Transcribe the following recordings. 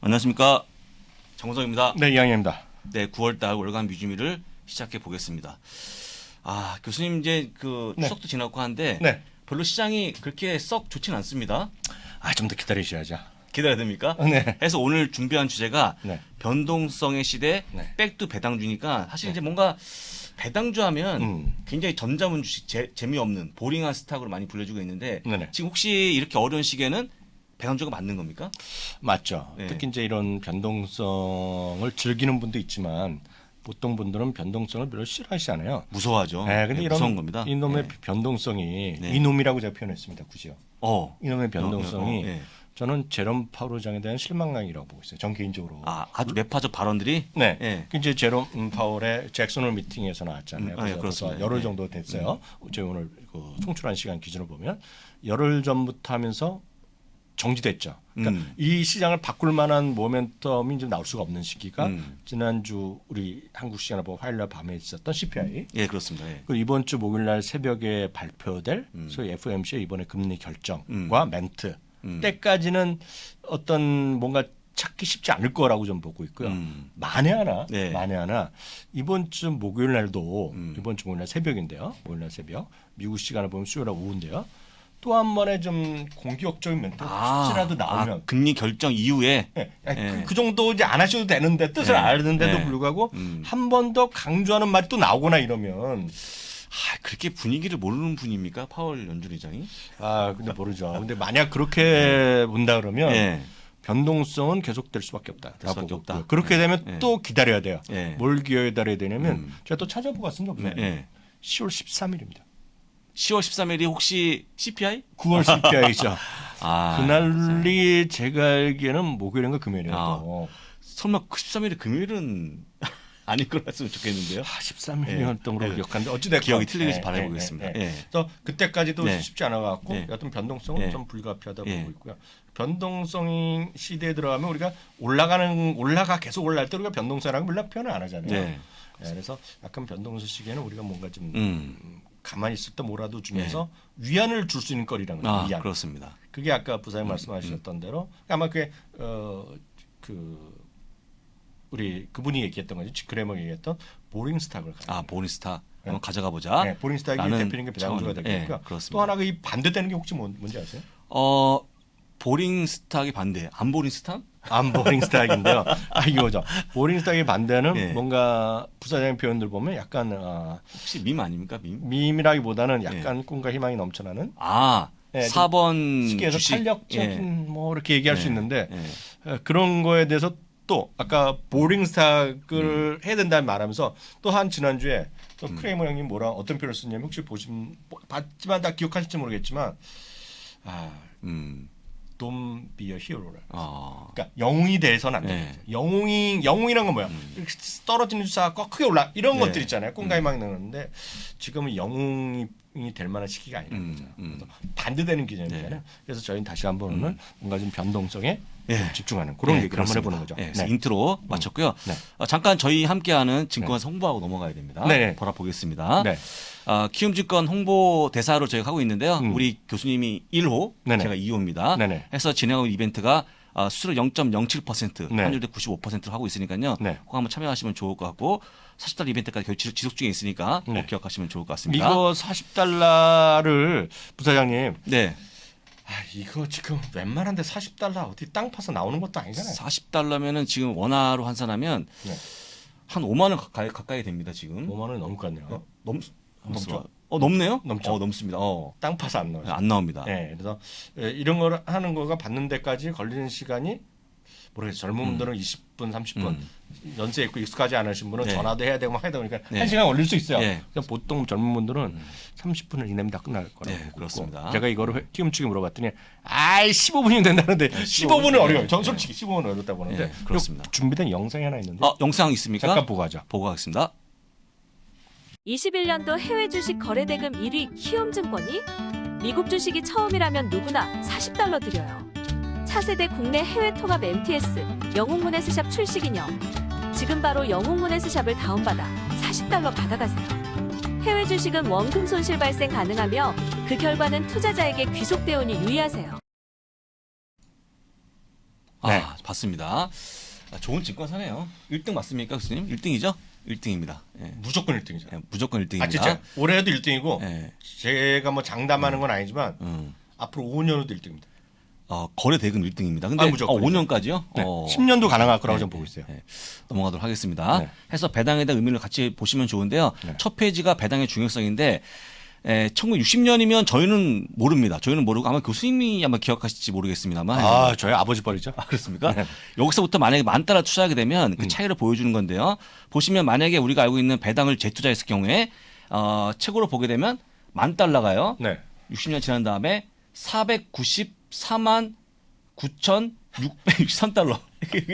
안녕하십니까. 장우성입니다. 네, 이양입니다. 네, 9월달 월간 뮤즈미를 시작해 보겠습니다. 아, 교수님 이제 그 네. 추석도 지났고 한데 네. 별로 시장이 그렇게 썩 좋진 않습니다. 좀 더 기다리셔야죠. 기다려야 됩니까? 네. 그래서 오늘 준비한 주제가 네. 변동성의 시대 네. 백두 배당주니까 사실 이제 뭔가 배당주 하면 굉장히 전자문 주식 재미없는 보링한 스탁으로 많이 불려지고 있는데 네네. 지금 혹시 이렇게 어려운 시기에는 배당주가 맞는 겁니까? 맞죠. 네. 특히 이제 이런 변동성을 즐기는 분도 있지만 보통 분들은 변동성을 별로 싫어하시잖아요. 무서워하죠. 네, 근데 네, 이런 무서운 겁니다. 이놈의 네. 변동성이 네. 이놈이라고 제가 표현했습니다. 굳이요. 이놈의 변 변동성이 네. 저는 제롬 파월 의장에 대한 실망감이라고 보고 있어요. 전 개인적으로. 아주 매파적 발언들이 네. 네. 이제 제롬 파월의 잭슨홀 미팅에서 나왔잖아요. 네, 그렇습니다. 열흘 네. 정도 됐어요. 제가 오늘 그 송출한 시간 기준으로 보면 열흘 전부터 하면서 정지됐죠. 그러니까 이 시장을 바꿀 만한 모멘텀이 좀 나올 수가 없는 시기가 지난주 우리 한국 시간을 보고 화요일 날 밤에 있었던 CPI. 예, 그렇습니다. 예. 그리고 이번 주 목요일 날 새벽에 발표될 소위 FOMC의 이번에 금리 결정과 멘트 때까지는 어떤 뭔가 찾기 쉽지 않을 거라고 좀 보고 있고요. 만에 하나 이번 주 목요일 날도 이번 주 목요일 날 새벽인데요. 목요일 날 새벽 미국 시간을 보면 수요일 날 오후인데요. 또 한 번에 좀 공격적인 멘트 혹시라도 나오면 금리 결정 이후에 그 정도 이제 안 하셔도 되는데 뜻을 아는데도 불구하고 한 번 더 강조하는 말이 또 나오거나 이러면 그렇게 분위기를 모르는 분입니까? 파월 연준 의장이? 근데 모르죠. 근데 만약 그렇게 본다 그러면 예. 변동성은 계속될 수밖에 없다. 될 수밖에 없다. 그렇게 되면 또 기다려야 돼요. 예. 뭘 기다려야 되냐면 제가 또 찾아보고 왔습니다. 네, 예. 10월 13일입니다. 10월 13일이 혹시 CPI? 9월 CPI죠. 아, 그날이 제가 알기에는 목요일인가 금요일이에요. 설마 13일이 금요일은 아닐 걸 했으면 좋겠는데요. 13일이었던 예. 걸로 기억하는데 어찌됐건 기억이 틀리지 바라보겠습니다. 예. 그래서 그때까지도 네. 쉽지 않아갖고 네. 여튼 변동성은 네. 좀 불가피하다 네. 보고 있고요. 변동성 시대에 들어가면 우리가 계속 올라갈 때 우리가 변동성이라고 물론 표현을 안 하잖아요. 네. 그래서 약간 변동성 시기에는 우리가 뭔가 좀 가만히 있을 때 뭐라도 주면서 위안을 줄 수 있는 거리라는 거예요. 위안. 그렇습니다. 그게 아까 부사님 말씀하셨던 대로 아마 그게 우리 그분이 얘기했던 거죠. 그래머 얘기했던 보링 스탁을 보링스타 한번 가져가 보자. 네, 보링 스탁이 대표적인 게 배당주가 될 거고요. 그렇습니다. 또 하나가 이 반대되는 게 혹시 뭔지 아세요? 보링 스탁이 반대. 안 보링 스탁? 안 보링 스탁인데요. 이거죠. 보링 스탁의 반대는 예. 뭔가 부사장의 표현들 보면 약간 혹시 밈 아닙니까? 밈? 밈이라기보다는 약간 꿈과 희망이 넘쳐나는 4번 쉽게 해서 주식. 탄력적인 뭐 이렇게 얘기할 수 있는데 예. 그런 거에 대해서 또 아까 보링 스탁을 해야 된다는 말하면서 또 한 지난주에 또 크레이머 형님 어떤 표현을 썼냐면 혹시 봤지만 다 기억하실지 모르겠지만 Don't be a hero를. 그러니까 영웅이 돼서는 안 됩니다. 영웅이란 건 뭐야? 이렇게 떨어지는 숫자가 크게 올라 이런 것들 있잖아요. 꿈과 희망이 나는데 지금은 영웅이 될 만한 시기가 아니라는 거죠. 그래서 반대되는 개념이잖아요. 그래서 저희는 다시 한번 오늘 뭔가 좀 변동성에 좀 집중하는 그런 얘기를 한번 해보는 거죠. 그래서 인트로 마쳤고요. 잠깐 저희 함께하는 증권에서 홍보하고 넘어가야 됩니다. 보라 보겠습니다. 키움증권 홍보 대사로 저희가 하고 있는데요. 우리 교수님이 1호, 제가 2호입니다. 해서 진행하고 있는 이벤트가 수수료 0.07%, 환율대 95%로 하고 있으니까요. 꼭 한번 참여하시면 좋을 것 같고 40달러 이벤트까지 지속 중에 있으니까 꼭 기억하시면 좋을 것 같습니다. 이거 40달러를 부사장님. 네. 이거 지금 웬만한데 40달러 어디 땅 파서 나오는 것도 아니잖아요. 40달러면은 지금 원화로 환산하면 한 5만 원 가까이 됩니다, 지금. 5만 원이 넘을 것 같네요. 넘죠. 넘네요? 넘죠. 넘습니다. 땅 파서 안 나와요. 안 나옵니다. 그래서 이런 걸 하는 거가 받는 데까지 걸리는 시간이 모르겠어요. 젊은 분들은 20분, 30분 연세 있고 익숙하지 않으신 분은 전화도 해야 되고 막 해야 되니까 1시간 걸릴 수 있어요. 그래서 보통 젊은 분들은 30분을 이내면 다 끝날 거라고 그렇습니다. 제가 이거를 키움 측에 물어봤더니 15분이면 된다는데 15분은 어려워요. 전 솔직히 15분은 어렵다고 하는데 그렇습니다. 준비된 영상이 하나 있는데 영상 있습니까? 잠깐 보고 가죠. 보고 가겠습니다. 21년도 해외 주식 거래대금 1위 키움증권이 미국 주식이 처음이라면 누구나 40달러 드려요. 차세대 국내 해외 통합 MTS 영웅문해스샵 출시 기념. 지금 바로 영웅문해스샵을 다운받아 40달러 받아가세요. 해외 주식은 원금 손실 발생 가능하며 그 결과는 투자자에게 귀속되오니 유의하세요. 봤습니다. 좋은 증권사네요. 1등 맞습니까, 교수님? 1등이죠? 1등입니다. 예. 무조건 1등이죠. 예, 무조건 1등입니다. 진짜 올해도 1등이고 예. 제가 뭐 장담하는 건 아니지만 앞으로 5년 후도 1등입니다. 거래 대금 1등입니다. 근데 무조건 5년까지요? 네. 10년도 가능할 거라고 저는 보고 있어요. 넘어가도록 하겠습니다. 네. 해서 배당에 대한 의미를 같이 보시면 좋은데요. 네. 첫 페이지가 배당의 중요성인데 1960년이면 저희는 모릅니다. 저희는 모르고 아마 교수님이 아마 기억하실지 모르겠습니다만. 저희 아버지 뻘이죠. 그렇습니까? 네. 여기서부터 만약에 10,000달러 투자하게 되면 그 차이를 보여주는 건데요. 보시면 만약에 우리가 알고 있는 배당을 재투자했을 경우에 책으로 보게 되면 10,000달러가요. 네. 60년 지난 다음에 494만 9,663달러.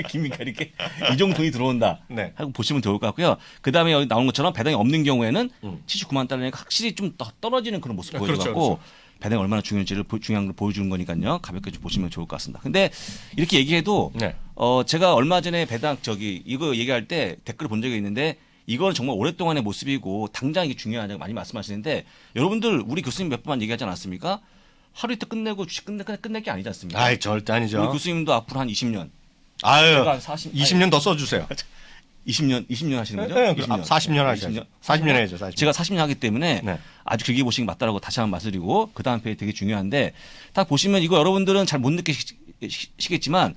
기니까 이렇게 이 정도 돈이 들어온다. 네. 하고 보시면 좋을 것 같고요. 그 다음에 여기 나오는 것처럼 배당이 없는 경우에는 79만 달러니까 확실히 좀 더 떨어지는 그런 모습 보여주고 그렇죠. 배당이 얼마나 중요한 걸 보여주는 거니까요. 가볍게 좀 보시면 좋을 것 같습니다. 근데 이렇게 얘기해도 네. 제가 얼마 전에 배당 이거 얘기할 때 댓글을 본 적이 있는데 이건 정말 오랫동안의 모습이고 당장 이게 중요하다고 많이 말씀하시는데 여러분들 우리 교수님 몇 번만 얘기하지 않았습니까? 하루 이틀 끝내고 주식 끝낼 게 아니지 않습니까? 절대 아니죠. 우리 교수님도 앞으로 한 20년. 아유, 제가 한 20년 더 써주세요. 20년 하시는 거죠? 네, 40년 하시죠. 40년 해야죠. 40년. 제가 40년 하기 때문에 네. 아주 길게 보시기 맞다라고 다시 한번 말씀드리고 그 다음 페이지 되게 중요한데 딱 보시면 이거 여러분들은 잘 못 느끼시겠지만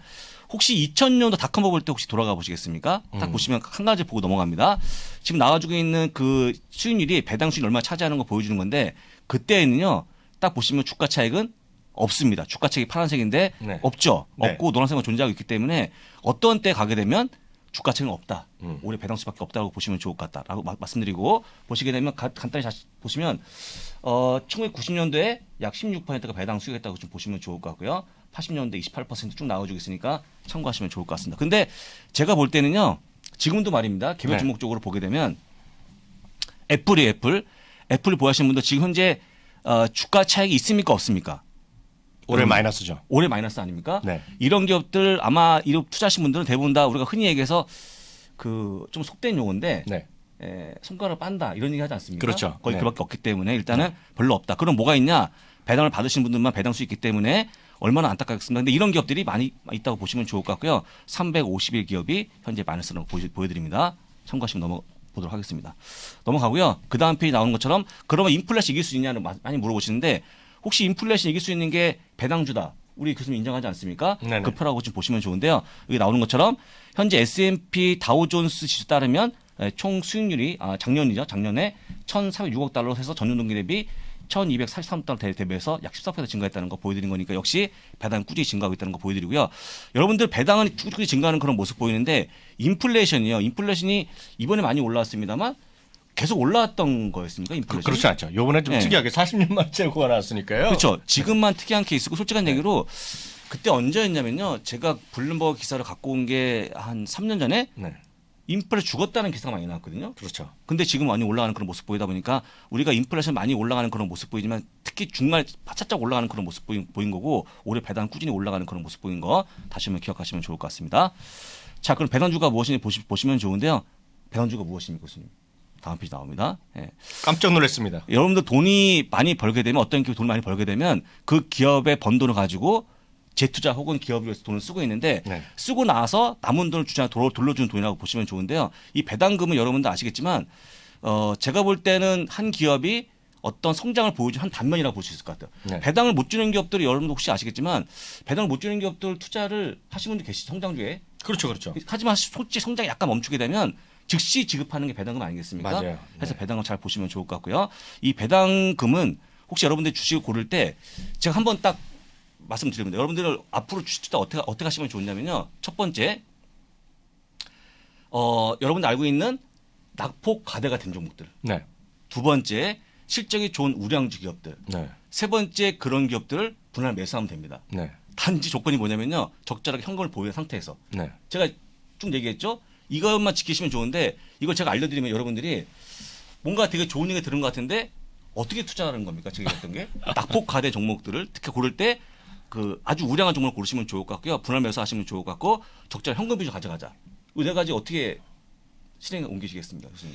혹시 2000년도 닷컴 버블 때 혹시 돌아가 보시겠습니까? 딱 보시면 한 가지 보고 넘어갑니다. 지금 나와주고 있는 그 수익률이 배당 수익 얼마 차지하는 거 보여주는 건데 그때는요 딱 보시면 주가 차익은 없습니다. 주가 차익이 파란색인데 네. 없죠. 네. 없고 노란색만 존재하고 있기 때문에 어떤 때 가게 되면 주가 차익은 없다. 올해 배당 수밖에 없다고 보시면 좋을 것 같다라고 말씀드리고 보시게 되면 간단히 보시면 1990년도에 약 16%가 배당 수익했다고 좀 보시면 좋을 것 같고요. 80년대 28% 쭉 나와주고 있으니까 참고하시면 좋을 것 같습니다. 근데 제가 볼 때는요. 지금도 말입니다. 개별 종목적으로 보게 되면 애플이 보유하시는 분들 지금 현재 주가 차익이 있습니까 없습니까? 올해 마이너스죠. 올해 마이너스 아닙니까? 네. 이런 기업들 아마 이런 투자하신 분들은 대부분 다 우리가 흔히 얘기해서 그 좀 속된 용어인데 네. 손가락을 빤다 이런 얘기 하지 않습니까? 그렇죠. 거의 네. 그밖에 없기 때문에 일단은 별로 없다. 그럼 뭐가 있냐? 배당을 받으신 분들만 배당 수 있기 때문에 얼마나 안타깝습니다. 근데 이런 기업들이 많이 있다고 보시면 좋을 것 같고요. 351 기업이 현재 마이너스라고 보여드립니다. 참고하시면 넘어보도록 하겠습니다. 넘어가고요. 그 다음 페이지 나오는 것처럼 그러면 인플레이션 이길 수 있냐는 많이 물어보시는데 혹시 인플레이션 이길 수 있는 게 배당주다. 우리 교수님 인정하지 않습니까? 네네. 그 표라고 좀 보시면 좋은데요. 여기 나오는 것처럼 현재 S&P 다우존스 지수 따르면 총 수익률이 작년에 1,406억 달러로 해서 전년 동기 대비 1,243달러 대비해서 약 14% 증가했다는 거 보여드린 거니까 역시 배당 꾸준히 증가하고 있다는 거 보여드리고요. 여러분들 배당은 꾸준히 증가하는 그런 모습 보이는데 인플레이션이 이번에 많이 올라왔습니다만 계속 올라왔던 거였습니까? 인플레이션이? 그렇지 않죠. 요번에 좀 특이하게 40년 만에 재고가 나왔으니까요. 그렇죠. 지금만 특이한 케이스고 솔직한 얘기로 그때 언제였냐면요. 제가 블룸버그 기사를 갖고 온 게 한 3년 전에 인플레 죽었다는 기사가 많이 나왔거든요. 그렇죠. 근데 지금 많이 올라가는 그런 모습 보이다 보니까 우리가 인플레이션 많이 올라가는 그런 모습 보이지만 특히 중간에 바짝짝 올라가는 그런 모습 보인 거고 올해 배당 꾸준히 올라가는 그런 모습 보인 거 다시 한번 기억하시면 좋을 것 같습니다. 자, 그럼 배당주가 무엇인지 보시면 좋은데요. 배당주가 무엇입니까, 교수님? 다음 페이지 나옵니다. 예. 깜짝 놀랐습니다. 여러분들 돈이 많이 벌게 되면 어떤 기업이 돈을 많이 벌게 되면 그 기업에 번 돈을 가지고 재투자 혹은 기업을 위해서 돈을 쓰고 있는데 쓰고 나서 남은 돈을 돌려주는 돈이라고 보시면 좋은데요. 이 배당금은 여러분들 아시겠지만 제가 볼 때는 한 기업이 어떤 성장을 보여주는 한 단면이라고 볼 수 있을 것 같아요. 배당을 못 주는 기업들이 여러분도 혹시 아시겠지만 배당을 못 주는 기업들 투자를 하시는 분들 계시죠. 성장주에. 그렇죠. 하지만 솔직히 성장이 약간 멈추게 되면 즉시 지급하는 게 배당금 아니겠습니까? 맞아요. 그래서 배당금 잘 보시면 좋을 것 같고요. 이 배당금은 혹시 여러분들 주식을 고를 때 제가 한번 딱 말씀드립니다. 여러분들 앞으로 주식 투자 어떻게 하시면 좋냐면요. 첫 번째, 여러분들 알고 있는 낙폭 과대가 된 종목들. 두 번째, 실적이 좋은 우량주 기업들. 세 번째, 그런 기업들을 분할 매수하면 됩니다. 단지 조건이 뭐냐면요. 적절하게 현금을 보유한 상태에서. 제가 쭉 얘기했죠. 이것만 지키시면 좋은데 이걸 제가 알려드리면 여러분들이 뭔가 되게 좋은 얘기 들은 것 같은데 어떻게 투자하는 겁니까? 제가 얘기했던 게 낙폭 과대 종목들을 특히 고를 때 그 아주 우량한 종목을 고르시면 좋을 것 같고요. 분할 매수하시면 좋을 것 같고 적절한 현금 비중 가져가자. 이 네 가지 어떻게 실행에 옮기시겠습니까, 교수님?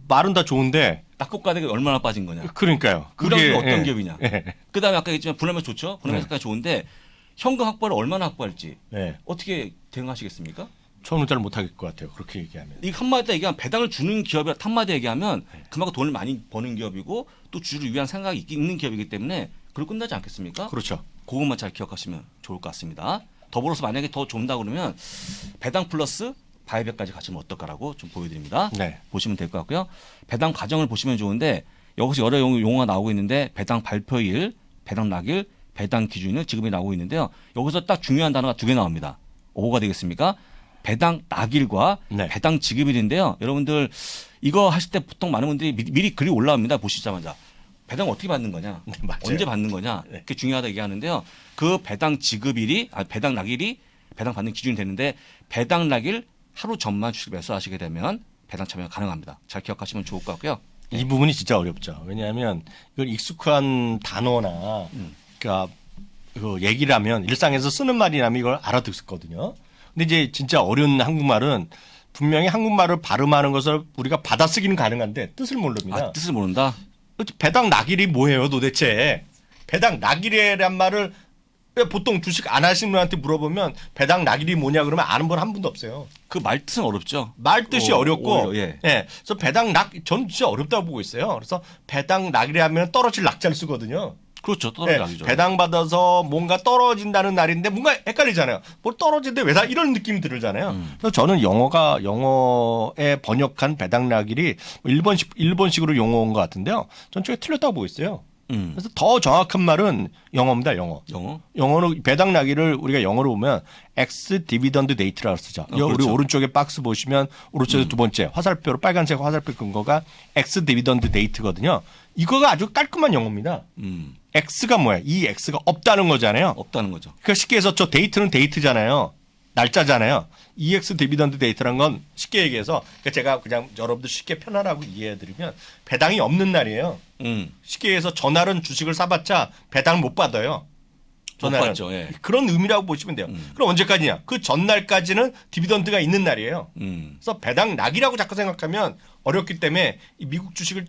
말은 다 좋은데 낙폭 과대가 얼마나 빠진 거냐? 그러니까요. 우량주가 어떤 기업이냐? 그다음에 아까 얘기했지만 분할 매수 좋죠. 분할 매수가 좋은데 현금 확보를 얼마나 확보할지 네. 어떻게 대응하시겠습니까? 저는 잘 못하겠을 것 같아요. 그렇게 얘기하면. 이 한마디로 얘기하면 배당을 주는 기업이 한마디 얘기하면 그만큼 돈을 많이 버는 기업이고 또 주주를 위한 생각이 있는 기업이기 때문에 그걸 끝나지 않겠습니까? 그렇죠. 그것만 잘 기억하시면 좋을 것 같습니다. 더불어서 만약에 더 좋다 그러면 배당 플러스 바이백까지 가시면 어떨까라고 좀 보여드립니다. 네. 보시면 될 것 같고요. 배당 과정을 보시면 좋은데 여기서 여러 용어가 나오고 있는데 배당 발표일, 배당 낙일, 배당 기준은 지금이 나오고 있는데요. 여기서 딱 중요한 단어가 2개 나옵니다. 뭐가 되겠습니까? 배당 낙일과 네. 배당 지급일인데요. 여러분들 이거 하실 때 보통 많은 분들이 미리 글이 올라옵니다. 보시자마자. 배당 어떻게 받는 거냐? 네, 언제 받는 거냐? 네. 그게 중요하다 얘기하는데요. 그 배당 지급일이 배당 낙일이 배당 받는 기준이 되는데 배당 낙일 하루 전만 주식 매수하시게 되면 배당 참여가 가능합니다. 잘 기억하시면 좋을 것 같고요. 이 부분이 진짜 어렵죠. 왜냐하면 이걸 익숙한 단어나 그러니까 그 얘기를 하면 일상에서 쓰는 말이라면 이걸 알아듣거든요. 근데 이제 진짜 어려운 한국말은 분명히 한국말을 발음하는 것을 우리가 받아쓰기는 가능한데 뜻을 모릅니다. 뜻을 모른다? 배당 낙일이 뭐예요 도대체. 배당 낙일이란 말을 보통 주식 안 하시는 분한테 물어보면 배당 낙일이 뭐냐 그러면 아는 분 한 분도 없어요. 그 말뜻은 어렵죠. 말뜻이 어렵고 오히려, 예. 예. 그래서 배당 낙 저는 진짜 어렵다고 보고 있어요. 그래서 배당 낙일이 하면 떨어질 낙자를 쓰거든요. 그렇죠. 떨어질 예, 낙이죠. 배당 받아서 뭔가 떨어진다는 날인데 뭔가 헷갈리잖아요. 뭘 떨어지는데 왜 다 이런 느낌이 들잖아요. 그래서 저는 영어에 번역한 배당 낙일이 일본식으로 용어인 것 같은데요. 전 저게 틀렸다고 보고 있어요. 그래서 더 정확한 말은 영어입니다. 영어는 배당 낙일을 우리가 영어로 보면 X 디비던드 데이트라고 쓰죠. 그렇죠. 우리 오른쪽에 박스 보시면 오른쪽에 두 번째 화살표로 빨간색 화살표 근거가 X 디비던드 데이트거든요. 이거가 아주 깔끔한 영어입니다. X가 뭐야? 이 X가 없다는 거잖아요. 없다는 거죠. 그러니까 쉽게 해서 저 데이트는 데이트잖아요. 날짜잖아요. EX 디비던드 데이트란 건 쉽게 얘기해서 그러니까 제가 그냥 여러분들 쉽게 편안하고 이해해드리면 배당이 없는 날이에요. 쉽게 해서 전날은 주식을 사봤자 배당을 못 받아요. 전날은. 못 받죠. 예. 그런 의미라고 보시면 돼요. 그럼 언제까지냐? 그 전날까지는 디비던드가 있는 날이에요. 그래서 배당 낙이라고 자꾸 생각하면 어렵기 때문에 이 미국 주식을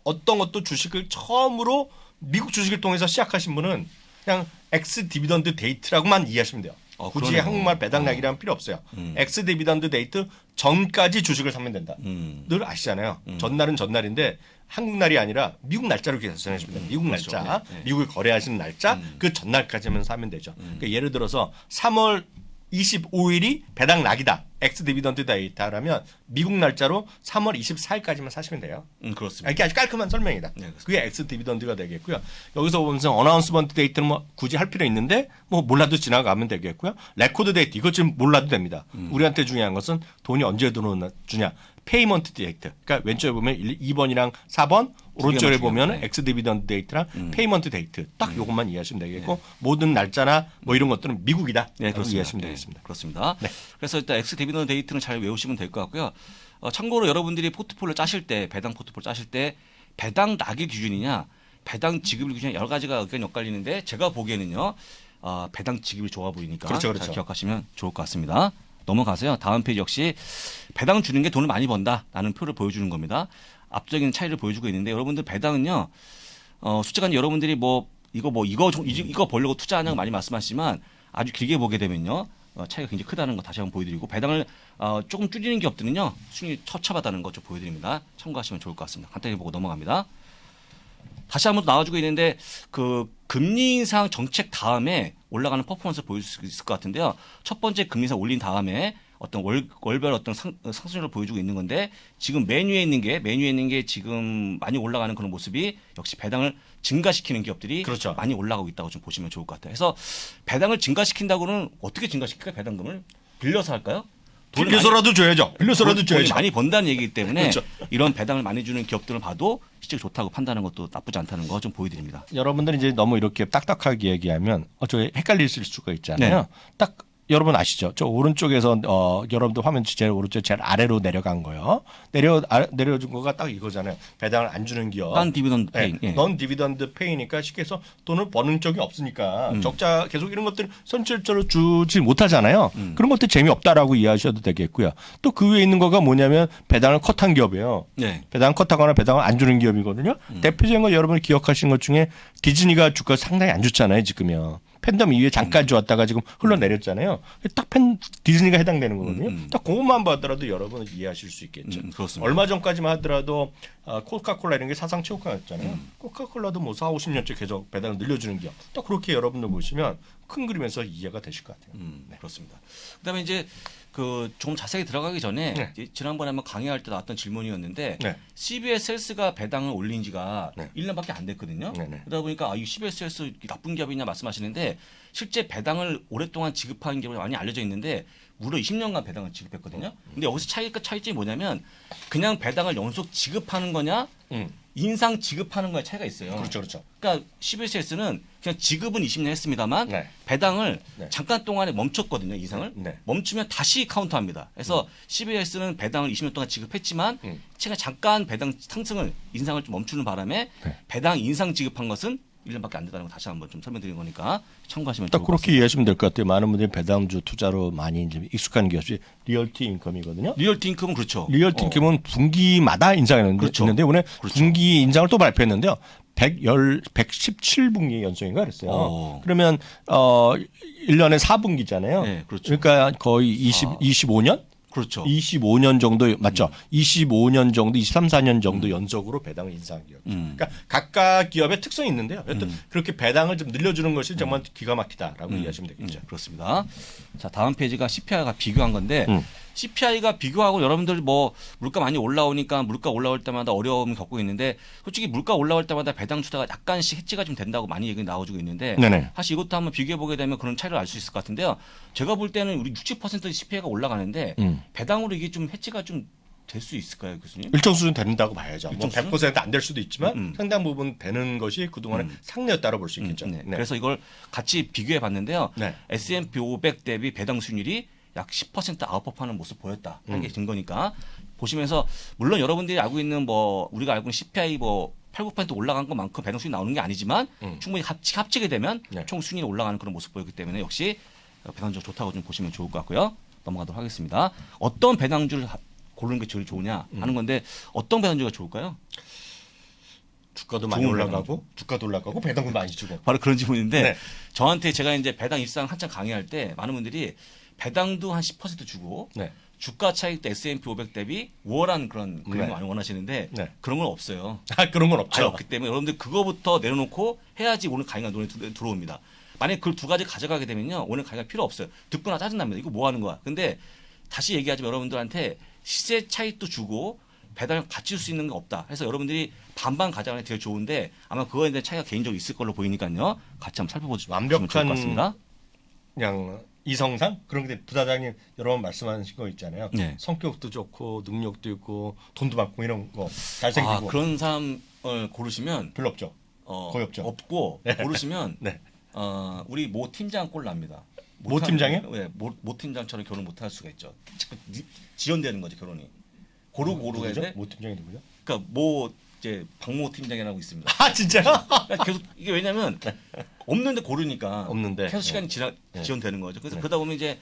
어떤 것도 주식을 처음으로 미국 주식을 통해서 시작하신 분은 그냥 X 디비던드 데이트라고만 이해하시면 돼요. 굳이 그러네요. 한국말 배당 낙이라면 필요 없어요. X 디비던드 데이트 전까지 주식을 사면 된다. 늘 아시잖아요. 전날은 전날인데 한국 날이 아니라 미국 날짜로 계산하시면 됩니다. 미국 그렇죠. 날짜, 네. 미국을 거래하시는 날짜 그 전날까지만 사면 되죠. 그러니까 예를 들어서 3월 25일이 배당 낙이다. X 디비던드 데이터라면 미국 날짜로 3월 24일까지만 사시면 돼요. 그렇습니다. 이게 아주 깔끔한 설명이다. 네, 그게 X 디비던드가 되겠고요. 여기서 보면서 어나운스먼트 데이트는 뭐 굳이 할 필요 있는데 뭐 몰라도 지나가면 되겠고요. 레코드 데이트 이것 좀 몰라도 됩니다. 우리한테 중요한 것은 돈이 언제 들어오느냐. 페이먼트 데이트. 그러니까 왼쪽에 보면 2번이랑 4번, 오른쪽에 보면 엑스 디비던드 데이트랑 페이먼트 데이트. 딱 이것만 이해하시면 되겠고 모든 날짜나 뭐 이런 것들은 미국이다. 네, 그렇습니다. 이해하시면 되겠습니다. 그렇습니다. 네. 그래서 일단 엑스 디비던드 데이트는 잘 외우시면 될 것 같고요. 참고로 여러분들이 포트폴리오 짜실 때 배당 포트폴리오 짜실 때 배당 낙일 기준이냐 배당 지급일 기준이냐 여러 가지가 의견이 엇갈리는데 제가 보기에는요. 배당 지급이 좋아 보이니까 그렇죠. 잘 기억하시면 좋을 것 같습니다. 넘어가세요. 다음 페이지 역시 배당 주는 게 돈을 많이 번다라는 표를 보여주는 겁니다. 압도적인 차이를 보여주고 있는데 여러분들 배당은요. 숫자가 여러분들이 이거 벌려고 투자하냐고 많이 말씀하시지만 아주 길게 보게 되면요. 차이가 굉장히 크다는 거 다시 한번 보여드리고 배당을 조금 줄이는 기업들은요. 수익이 처참하다는 거 좀 보여드립니다. 참고하시면 좋을 것 같습니다. 간단히 보고 넘어갑니다. 다시 한번 나와주고 있는데 그 금리 인상 정책 다음에 올라가는 퍼포먼스 보일 수 있을 것 같은데요. 첫 번째 금리 인상 올린 다음에 어떤 월별 어떤 상승률을 보여주고 있는 건데 지금 맨 위에 있는 게 지금 많이 올라가는 그런 모습이 역시 배당을 증가시키는 기업들이 그렇죠. 많이 올라가고 있다고 좀 보시면 좋을 것 같아요. 그래서 배당을 증가시킨다고는 어떻게 증가시킬까요? 배당금을 빌려서 할까요? 빌려서라도 줘야죠. 빌려서라도 줘야죠. 돈이 많이 번다는 얘기이기 때문에 그렇죠. 이런 배당을 많이 주는 기업들을 봐도 실적이 좋다고 판단하는 것도 나쁘지 않다는 거 좀 보여드립니다. 여러분들이 이제 너무 이렇게 딱딱하게 얘기하면 저 헷갈릴 수가 있잖아요. 네. 딱 여러분 아시죠? 저 오른쪽에서 여러분들 화면 제일 오른쪽 제일 아래로 내려간 거요. 내려준 거가 딱 이거잖아요. 배당을 안 주는 기업. 난 디비던드 페이. 네. 넌 디비던드 페이니까 쉽게 해서 돈을 버는 쪽이 없으니까 적자 계속 이런 것들 선출적으로 주지 못하잖아요. 그런 것들 재미없다라고 이해하셔도 되겠고요. 또 그 위에 있는 거가 뭐냐면 배당을 컷한 기업이에요. 네. 배당 컷하거나 배당을 안 주는 기업이거든요. 대표적인 거 여러분이 기억하시는 것 중에 디즈니가 주가 상당히 안 좋잖아요. 지금요. 팬덤 이후에 잠깐 좋았다가 지금 흘러내렸잖아요. 딱 디즈니가 해당되는 거거든요. 딱 그것만 봐더라도 여러분은 이해하실 수 있겠죠. 그렇습니다. 얼마 전까지만 하더라도 코카콜라 이런 게 사상 최고가였잖아요. 코카콜라도 뭐 4, 50년째 계속 배당을 늘려주는 기업. 딱 그렇게 여러분들 보시면 큰 그림에서 이해가 되실 것 같아요. 네. 그렇습니다. 그다음에 이제 좀 자세히 들어가기 전에 네. 지난번에 한번 강의할 때 나왔던 질문이었는데 네. CBS 헬스가 배당을 올린 지가 네. 1년밖에 안 됐거든요. 네, 네. 그러다 보니까 이 CBS 헬스 나쁜 기업이냐 말씀하시는데 실제 배당을 오랫동안 지급한 기업이 많이 알려져 있는데 무려 20년간 배당을 지급했거든요. 근데 여기서 차이점이 뭐냐면 그냥 배당을 연속 지급하는 거냐 인상 지급하는 거에 차이가 있어요. 그렇죠, 그렇죠. 그러니까 CBS에서는 그냥 지급은 20년 했습니다만 네. 배당을 네. 잠깐 동안에 멈췄거든요. 인상을. 네. 멈추면 다시 카운트합니다. 그래서 CBS는 배당을 20년 동안 지급했지만 최근 잠깐 배당 상승을 인상을 좀 멈추는 바람에 네. 배당 인상 지급한 것은 1년밖에 안 됐다는 거 다시 한번 좀 설명드리는 거니까 참고하시면 딱 좋을 것 그렇게 같습니다. 이해하시면 될 것 같아요. 많은 분들이 배당주 투자로 많이 이제 익숙한 기업이 리얼티 인컴이거든요. 리얼티 인컴은 그렇죠. 리얼티 인컴은 분기마다 인상했는데 그렇죠. 있는데 오늘 그렇죠. 분기 인상을 또 발표했는데요. 117분기 연속인가 그랬어요. 그러면 1년에 4분기잖아요. 네, 그렇죠. 그러니까 거의 25년? 그렇죠. 25년 정도 맞죠? 25년 정도, 23, 4년 정도 연속으로 배당을 인상한 기업. 그러니까 각각 기업의 특성이 있는데요. 여튼 그렇게 배당을 좀 늘려주는 것이 정말 기가 막히다라고 이해하시면 되겠죠. 그렇습니다. 자, 다음 페이지가 CPI가 비교한 건데 CPI가 비교하고 여러분들 뭐 물가 많이 올라오니까 물가 올라올 때마다 어려움을 겪고 있는데 솔직히 물가 올라올 때마다 배당 투자가 약간씩 해지가 좀 된다고 많이 얘기 나와주고 있는데 네네. 사실 이것도 한번 비교해 보게 되면 그런 차이를 알 수 있을 것 같은데요. 제가 볼 때는 우리 60% CPI가 올라가는데 배당으로 이게 좀 해지가 좀 될 수 있을까요, 교수님? 일정 수준 된다고 봐야죠. 뭐 일정 100% 안 될 수도 있지만 상당 부분 되는 것이 그동안의 상례였다고 볼 수 있겠죠. 네. 네. 그래서 이걸 같이 비교해 봤는데요. 네. S&P 500 대비 배당 수익률이 약 10% 아웃퍼하는 모습 보였다. 하는 게 증거니까 보시면서 물론 여러분들이 알고 있는 뭐 우리가 알고 있는 CPI 뭐 8, 9% 올라간 것만큼 배당 수익이 나오는 게 아니지만 충분히 합치게 되면 네. 총 수익이 올라가는 그런 모습 보였기 때문에 역시 배당주 좋다고 좀 보시면 좋을 것 같고요. 넘어가도록 하겠습니다. 어떤 배당주를 고르는 게 제일 좋으냐 하는 건데 어떤 배당주가 좋을까요? 주가도 많이 올라가고 주가도 올라가고 배당도 많이 주고. 바로 그런 질문인데 네. 저한테 제가 이제 배당 입상 한창 강의할 때 많은 분들이 배당도 한 10% 주고 네. 주가 차익도 S&P 500 대비 우월한 그런 그림을 네. 많이 원하시는데 네. 그런 건 없어요. 그런 건 아예 없죠. 없기 때문에 여러분들 그거부터 내려놓고 해야지 오늘 강의가 눈에 들어옵니다. 만약에 그 두 가지 가져가게 되면요. 오늘 강의가 필요 없어요. 듣거나 짜증납니다. 이거 뭐 하는 거야. 근데 다시 얘기하자면 여러분들한테 시세 차익도 주고 배당을 같이 줄 수 있는 게 없다. 그래서 여러분들이 반반 가져가는 게 되게 좋은데 아마 그거에 대한 차이가 개인적으로 있을 걸로 보이니까요. 같이 한번 살펴보시면 좋을 것 완벽한 같습니다. 그냥 이성상 그런 게 부사장님 여러 번 말씀하신 거 있잖아요. 네. 성격도 좋고 능력도 있고 돈도 많고 이런 거 잘생기고 그런 사람을 고르시면 별로 없죠. 거의 없죠. 없고 네. 고르시면 네. 우리 모 팀장 꼴 납니다. 모 팀장이요? 네, 모 팀장처럼 결혼 못 할 수가 있죠. 자꾸 지연되는 거죠 결혼이. 고르고 해야 돼. 모 팀장이 누구죠? 그러니까 모 이제 박모 팀장이라고 있습니다. 아 진짜요? 그러니까 계속 이게 왜냐면 없는데 고르니까 없는데. 계속 시간이 네. 지연되는 거죠. 그래서 네. 그러다 보면 이제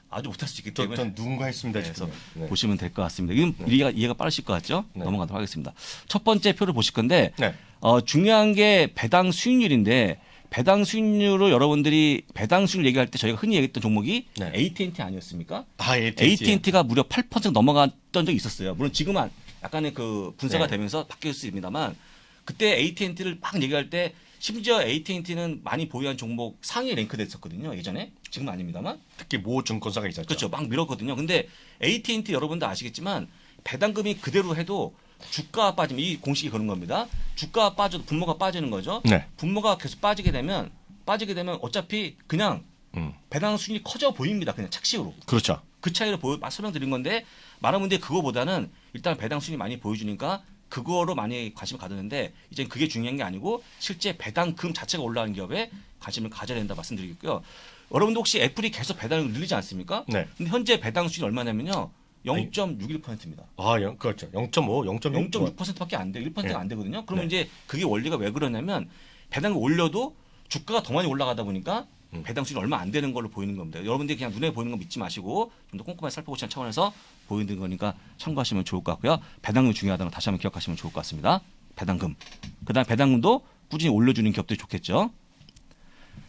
아주 못할 수 있기 때문에 전 누군가 했습니다. 그래서 네. 보시면 될 것 같습니다. 이건 이해가 빠르실 것 같죠? 네. 넘어가도록 하겠습니다. 첫 번째 표를 보실 건데 네. 중요한 게 배당 수익률인데 배당 수익률을 여러분들이 배당 수익률 얘기할 때 저희가 흔히 얘기했던 종목이 네. AT&T 아니었습니까? AT&T. AT&T가 무려 8% 넘어갔던 적이 있었어요. 물론 지금은 약간의 그 분사가 네. 되면서 바뀔 수 있습니다만 그때 AT&T를 막 얘기할 때 심지어 AT&T는 많이 보유한 종목 상위 랭크됐었거든요. 예전에. 지금은 아닙니다만. 특히 모 증권사가 있었죠. 그렇죠. 막 밀었거든요. 근데 AT&T 여러분도 아시겠지만 배당금이 그대로 해도 주가가 빠지면 이 공식이 그런 겁니다. 주가가 빠져도 분모가 빠지는 거죠. 네. 분모가 계속 빠지게 되면 어차피 그냥 배당 수익이 커져 보입니다. 그냥 착식으로. 그렇죠. 그 차이를 설명드린 건데 많은 분들이 그거보다는 일단 배당 수익이 많이 보여주니까 그거로 많이 관심을 가졌는데 이제 그게 중요한 게 아니고 실제 배당금 자체가 올라가는 기업에 관심을 가져야 된다 말씀드리겠고요. 여러분도 혹시 애플이 계속 배당을 늘리지 않습니까? 네. 근데 현재 배당 수익이 얼마냐면요. 0.61%입니다. 그렇죠. 0.5, 0.6%밖에 안 돼. 1%가 네. 안 되거든요. 그러면 네. 이제 그게 원리가 왜 그러냐면 배당을 올려도 주가가 더 많이 올라가다 보니까 배당 수익이 얼마 안 되는 걸로 보이는 겁니다. 여러분들이 그냥 눈에 보이는 거 믿지 마시고 좀 더 꼼꼼하게 살펴보시는 차원에서 보이는 거니까 참고하시면 좋을 것 같고요. 배당금이 중요하다는 거 다시 한번 기억하시면 좋을 것 같습니다. 배당금. 그다음에 배당금도 꾸준히 올려주는 기업들이 좋겠죠.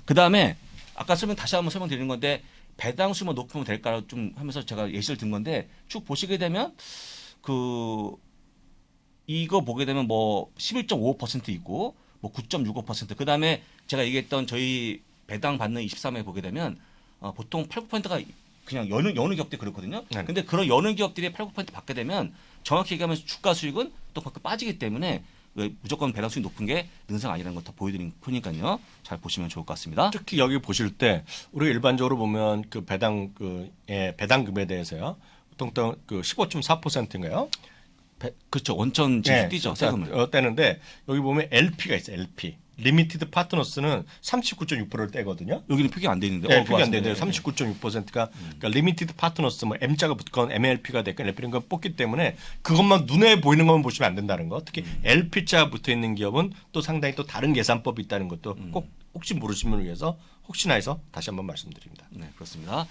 그다음에 아까 다시 한번 설명드리는 건데 배당 수익만 높으면 될까 좀 하면서 제가 예시를 든 건데 쭉 보시게 되면 이거 보게 되면 뭐 11.55% 있고 뭐 9.65% 그다음에 제가 얘기했던 저희 배당 받는 23회 보게 되면 보통 8, 9%가 그냥 여느 기업들이 그렇거든요. 네. 근데 그런 여느 기업들이 8, 9% 받게 되면 정확히 얘기하면 주가 수익은 또 빠지기 때문에 무조건 배당 수익이 높은 게 능상 아니라는 걸 더 보여드린 거니까요. 잘 보시면 좋을 것 같습니다. 특히 여기 보실 때 우리가 일반적으로 보면 그 배당금에 대해서요. 보통 그 15.4%인가요? 그렇죠. 원천 지수 뛰죠. 세금을. 떼는데 여기 보면 LP가 있어요. LP. 리미티드 파트너스는 39.6%를 떼거든요. 여기는 표기 안 돼 있는데. 네, 표기 안 돼 있는데 39.6%가 그러니까 리미티드 파트너스 뭐 M자가 붙건 MLP가 됐건 LP인 건 뽑기 때문에 그것만 눈에 보이는 것만 보시면 안 된다는 거. 특히 LP자가 붙어 있는 기업은 또 상당히 또 다른 계산법이 있다는 것도 꼭 혹시 모르시면 위해서 혹시나 해서 다시 한번 말씀드립니다. 네, 그렇습니다.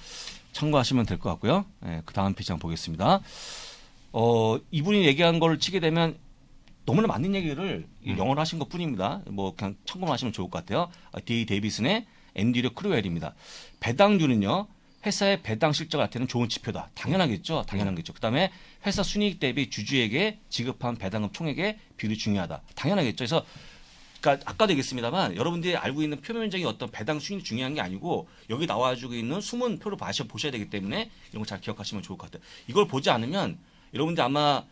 참고하시면 될 것 같고요. 네, 그 다음 페이지 한번 보겠습니다. 이분이 얘기한 걸 치게 되면 너무나 맞는 얘기를 영어로 하신 것 뿐입니다. 뭐 그냥 참고만 하시면 좋을 것 같아요. D. 데이비슨의 앤드류 크루엘입니다. 배당률은요. 회사의 배당 실적을 나타내는 좋은 지표다. 당연하겠죠. 당연하겠죠. 그다음에 회사 순이익 대비 주주에게 지급한 배당금 총액의 비율이 중요하다. 당연하겠죠. 그래서 그러니까 아까도 얘기했습니다만 여러분들이 알고 있는 표면적인 어떤 배당 수익이 중요한 게 아니고 여기 나와주고 있는 숨은 표를 보셔야 되기 때문에 이런 거 잘 기억하시면 좋을 것 같아요. 이걸 보지 않으면 여러분들 아마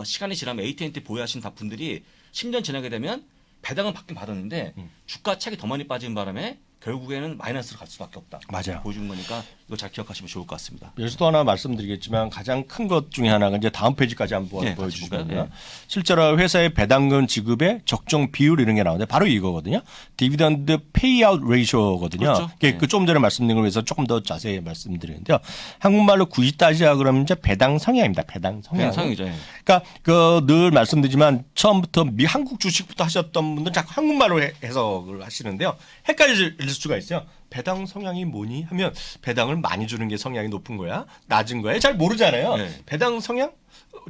시간이 지나면 AT&T 보유하신 분들이 10년 지나게 되면 배당은 받긴 받았는데 주가 차익이 더 많이 빠지는 바람에 결국에는 마이너스로 갈 수밖에 없다. 맞아요. 보여주는 거니까 이거 잘 기억하시면 좋을 것 같습니다. 여기서 또 하나 말씀드리겠지만 가장 큰 것 중에 하나가 이제 다음 페이지까지 한번 보여주시면요. 실제로 회사의 배당금 지급의 적정 비율 이런 게 나오는데 바로 이거거든요. 디비던드 페이아웃 레이쇼거든요. 그렇죠. 그 조금 전에 말씀드린 걸 위해서 조금 더 자세히 말씀드리는데요. 한국말로 굳이 따지자 그러면 이제 배당 성향입니다. 배당 성향. 배당 성향이죠. 예. 그러니까 늘 말씀드리지만 처음부터 한국 주식부터 하셨던 분들 자꾸 한국말로 해석을 하시는데요. 헷갈릴 수가 있어요. 배당 성향이 뭐니 하면 배당을 많이 주는 게 성향이 높은 거야? 낮은 거야? 잘 모르잖아요. 네. 배당 성향?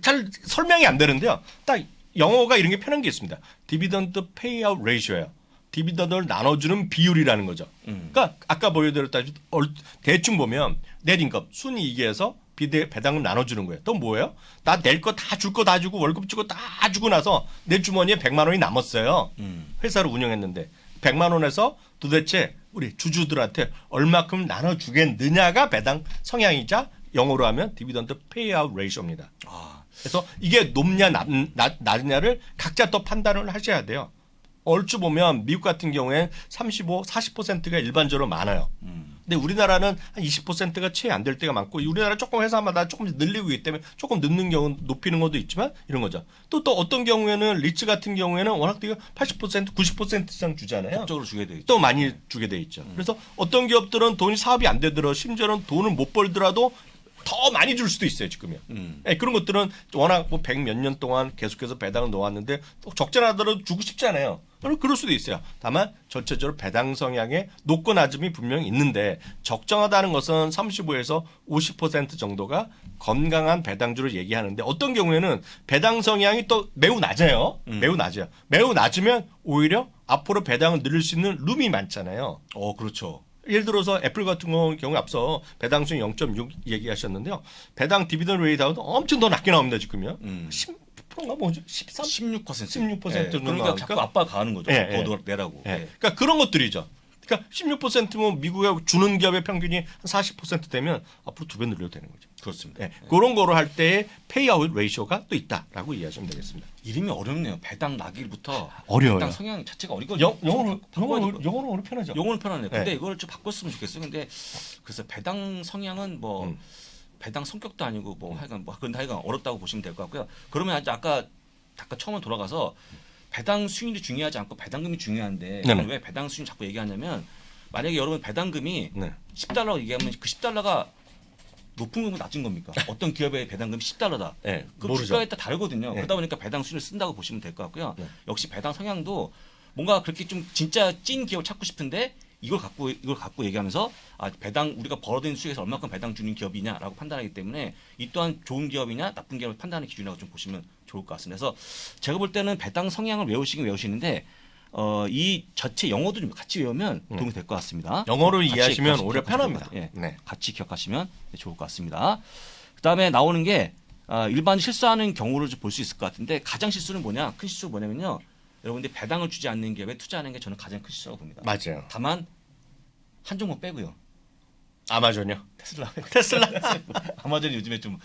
잘 설명이 안 되는데요. 딱 영어가 이런 게 편한 게 있습니다. 디비던드 페이아웃 레이쇼예요. 디비던드를 나눠주는 비율이라는 거죠. 그러니까 아까 보여드렸다시피 대충 보면 넷인컴 순이익에서 배당을 나눠주는 거예요. 또 뭐예요? 나 낼 거 다 줄 거 다 주고 월급 주고 다 주고 나서 내 주머니에 100만 원이 남았어요. 회사를 운영했는데 100만 원에서 도대체 우리 주주들한테 얼마큼 나눠주겠느냐가 배당 성향이자 영어로 하면 디비던드 페이아웃 레이쇼입니다. 그래서 이게 높냐 낮냐를 각자 또 판단을 하셔야 돼요. 얼추 보면 미국 같은 경우에 35, 40%가 일반적으로 많아요. 근데 우리나라는 한 20%가 채 안 될 때가 많고 우리나라 조금 회사마다 조금 늘리고 있기 때문에 조금 늦는 경우 높이는 것도 있지만 이런 거죠. 또 어떤 경우에는 리츠 같은 경우에는 워낙 되게 80%, 90% 이상 주잖아요. 법적으로 주게 돼 있죠. 또 많이 주게 돼 있죠. 그래서 어떤 기업들은 돈이 사업이 안 되더라도 심지어는 돈을 못 벌더라도 더 많이 줄 수도 있어요, 지금요. 네, 그런 것들은 워낙 뭐 100 몇 년 동안 계속해서 배당을 놓았는데 적절하더라도 주고 싶잖아요. 그럴 수도 있어요. 다만 전체적으로 배당 성향의 높고 낮음이 분명히 있는데 적정하다는 것은 35에서 50% 정도가 건강한 배당주를 얘기하는데 어떤 경우에는 배당 성향이 또 매우 낮아요. 매우 낮아요. 매우 낮으면 오히려 앞으로 배당을 늘릴 수 있는 룸이 많잖아요. 그렇죠. 예를 들어서 애플 같은 경우 앞서 배당 수익 0.6 얘기하셨는데요. 배당 디비던드 레이트하고도 엄청 더 낮게 나옵니다, 지금요. 10%인가 뭐죠? 13? 16%. 16% 네. 정도 그러니까 나오니까. 자꾸 압박 가하는 거죠. 더 내라고. 그러니까 그런 것들이죠. 그러니까 16%면 미국에 주는 기업의 평균이 한 40% 되면 앞으로 2배 늘려도 되는 거죠. 그렇습니다. 그런 거를 할 때의 페이아웃 레이쇼가 또 있다라고 이해하시면 되겠습니다. 이름이 어렵네요. 배당 나길부터 어려워요. 배당 성향 자체가 어리거든요. 영어로 편하죠. 영어는 편하네요. 근데 이걸 좀 바꿨으면 좋겠어요. 근데 그래서 배당 성향은 뭐 배당 성격도 아니고 뭐 하여간 어렵다고 보시면 될 것 같고요. 그러면 아까 처음에 돌아가서 배당 수익률이 중요하지 않고 배당금이 중요한데 왜 배당 수익률 자꾸 얘기하냐면 만약에 여러분 배당금이 10달러 얘기하면 그 10달러가 높은 겁니까 낮은 겁니까? 어떤 기업의 배당금이 10달러다. 그럼 주가에 따라 다르거든요. 그러다 보니까 배당 수익률을 쓴다고 보시면 될 것 같고요. 역시 배당 성향도 뭔가 그렇게 좀 진짜 찐 기업을 찾고 싶은데 이걸 갖고 얘기하면서 배당 우리가 벌어들인 수익에서 얼마큼 배당 주는 기업이냐라고 판단하기 때문에 이 또한 좋은 기업이냐 나쁜 기업을 판단하는 기준이라고 좀 보시면 좋을 것 같습니다. 그래서 제가 볼 때는 배당 성향을 외우시는데 이 자체 영어도 좀 같이 외우면 도움이 될 것 같습니다. 영어로 같이 이해하시면 오히려 편합니다. 예, 네. 같이 기억하시면 좋을 것 같습니다. 그다음에 나오는 게 일반 실수하는 경우를 볼 수 있을 것 같은데 가장 실수는 뭐냐? 큰 실수가 뭐냐면요. 여러분들 배당을 주지 않는 기업에 투자하는 게 저는 가장 큰 실수라고 봅니다. 맞아요. 다만 한 종목 빼고요. 아마존요? 테슬라. 테슬라. 아마존이 요즘에 좀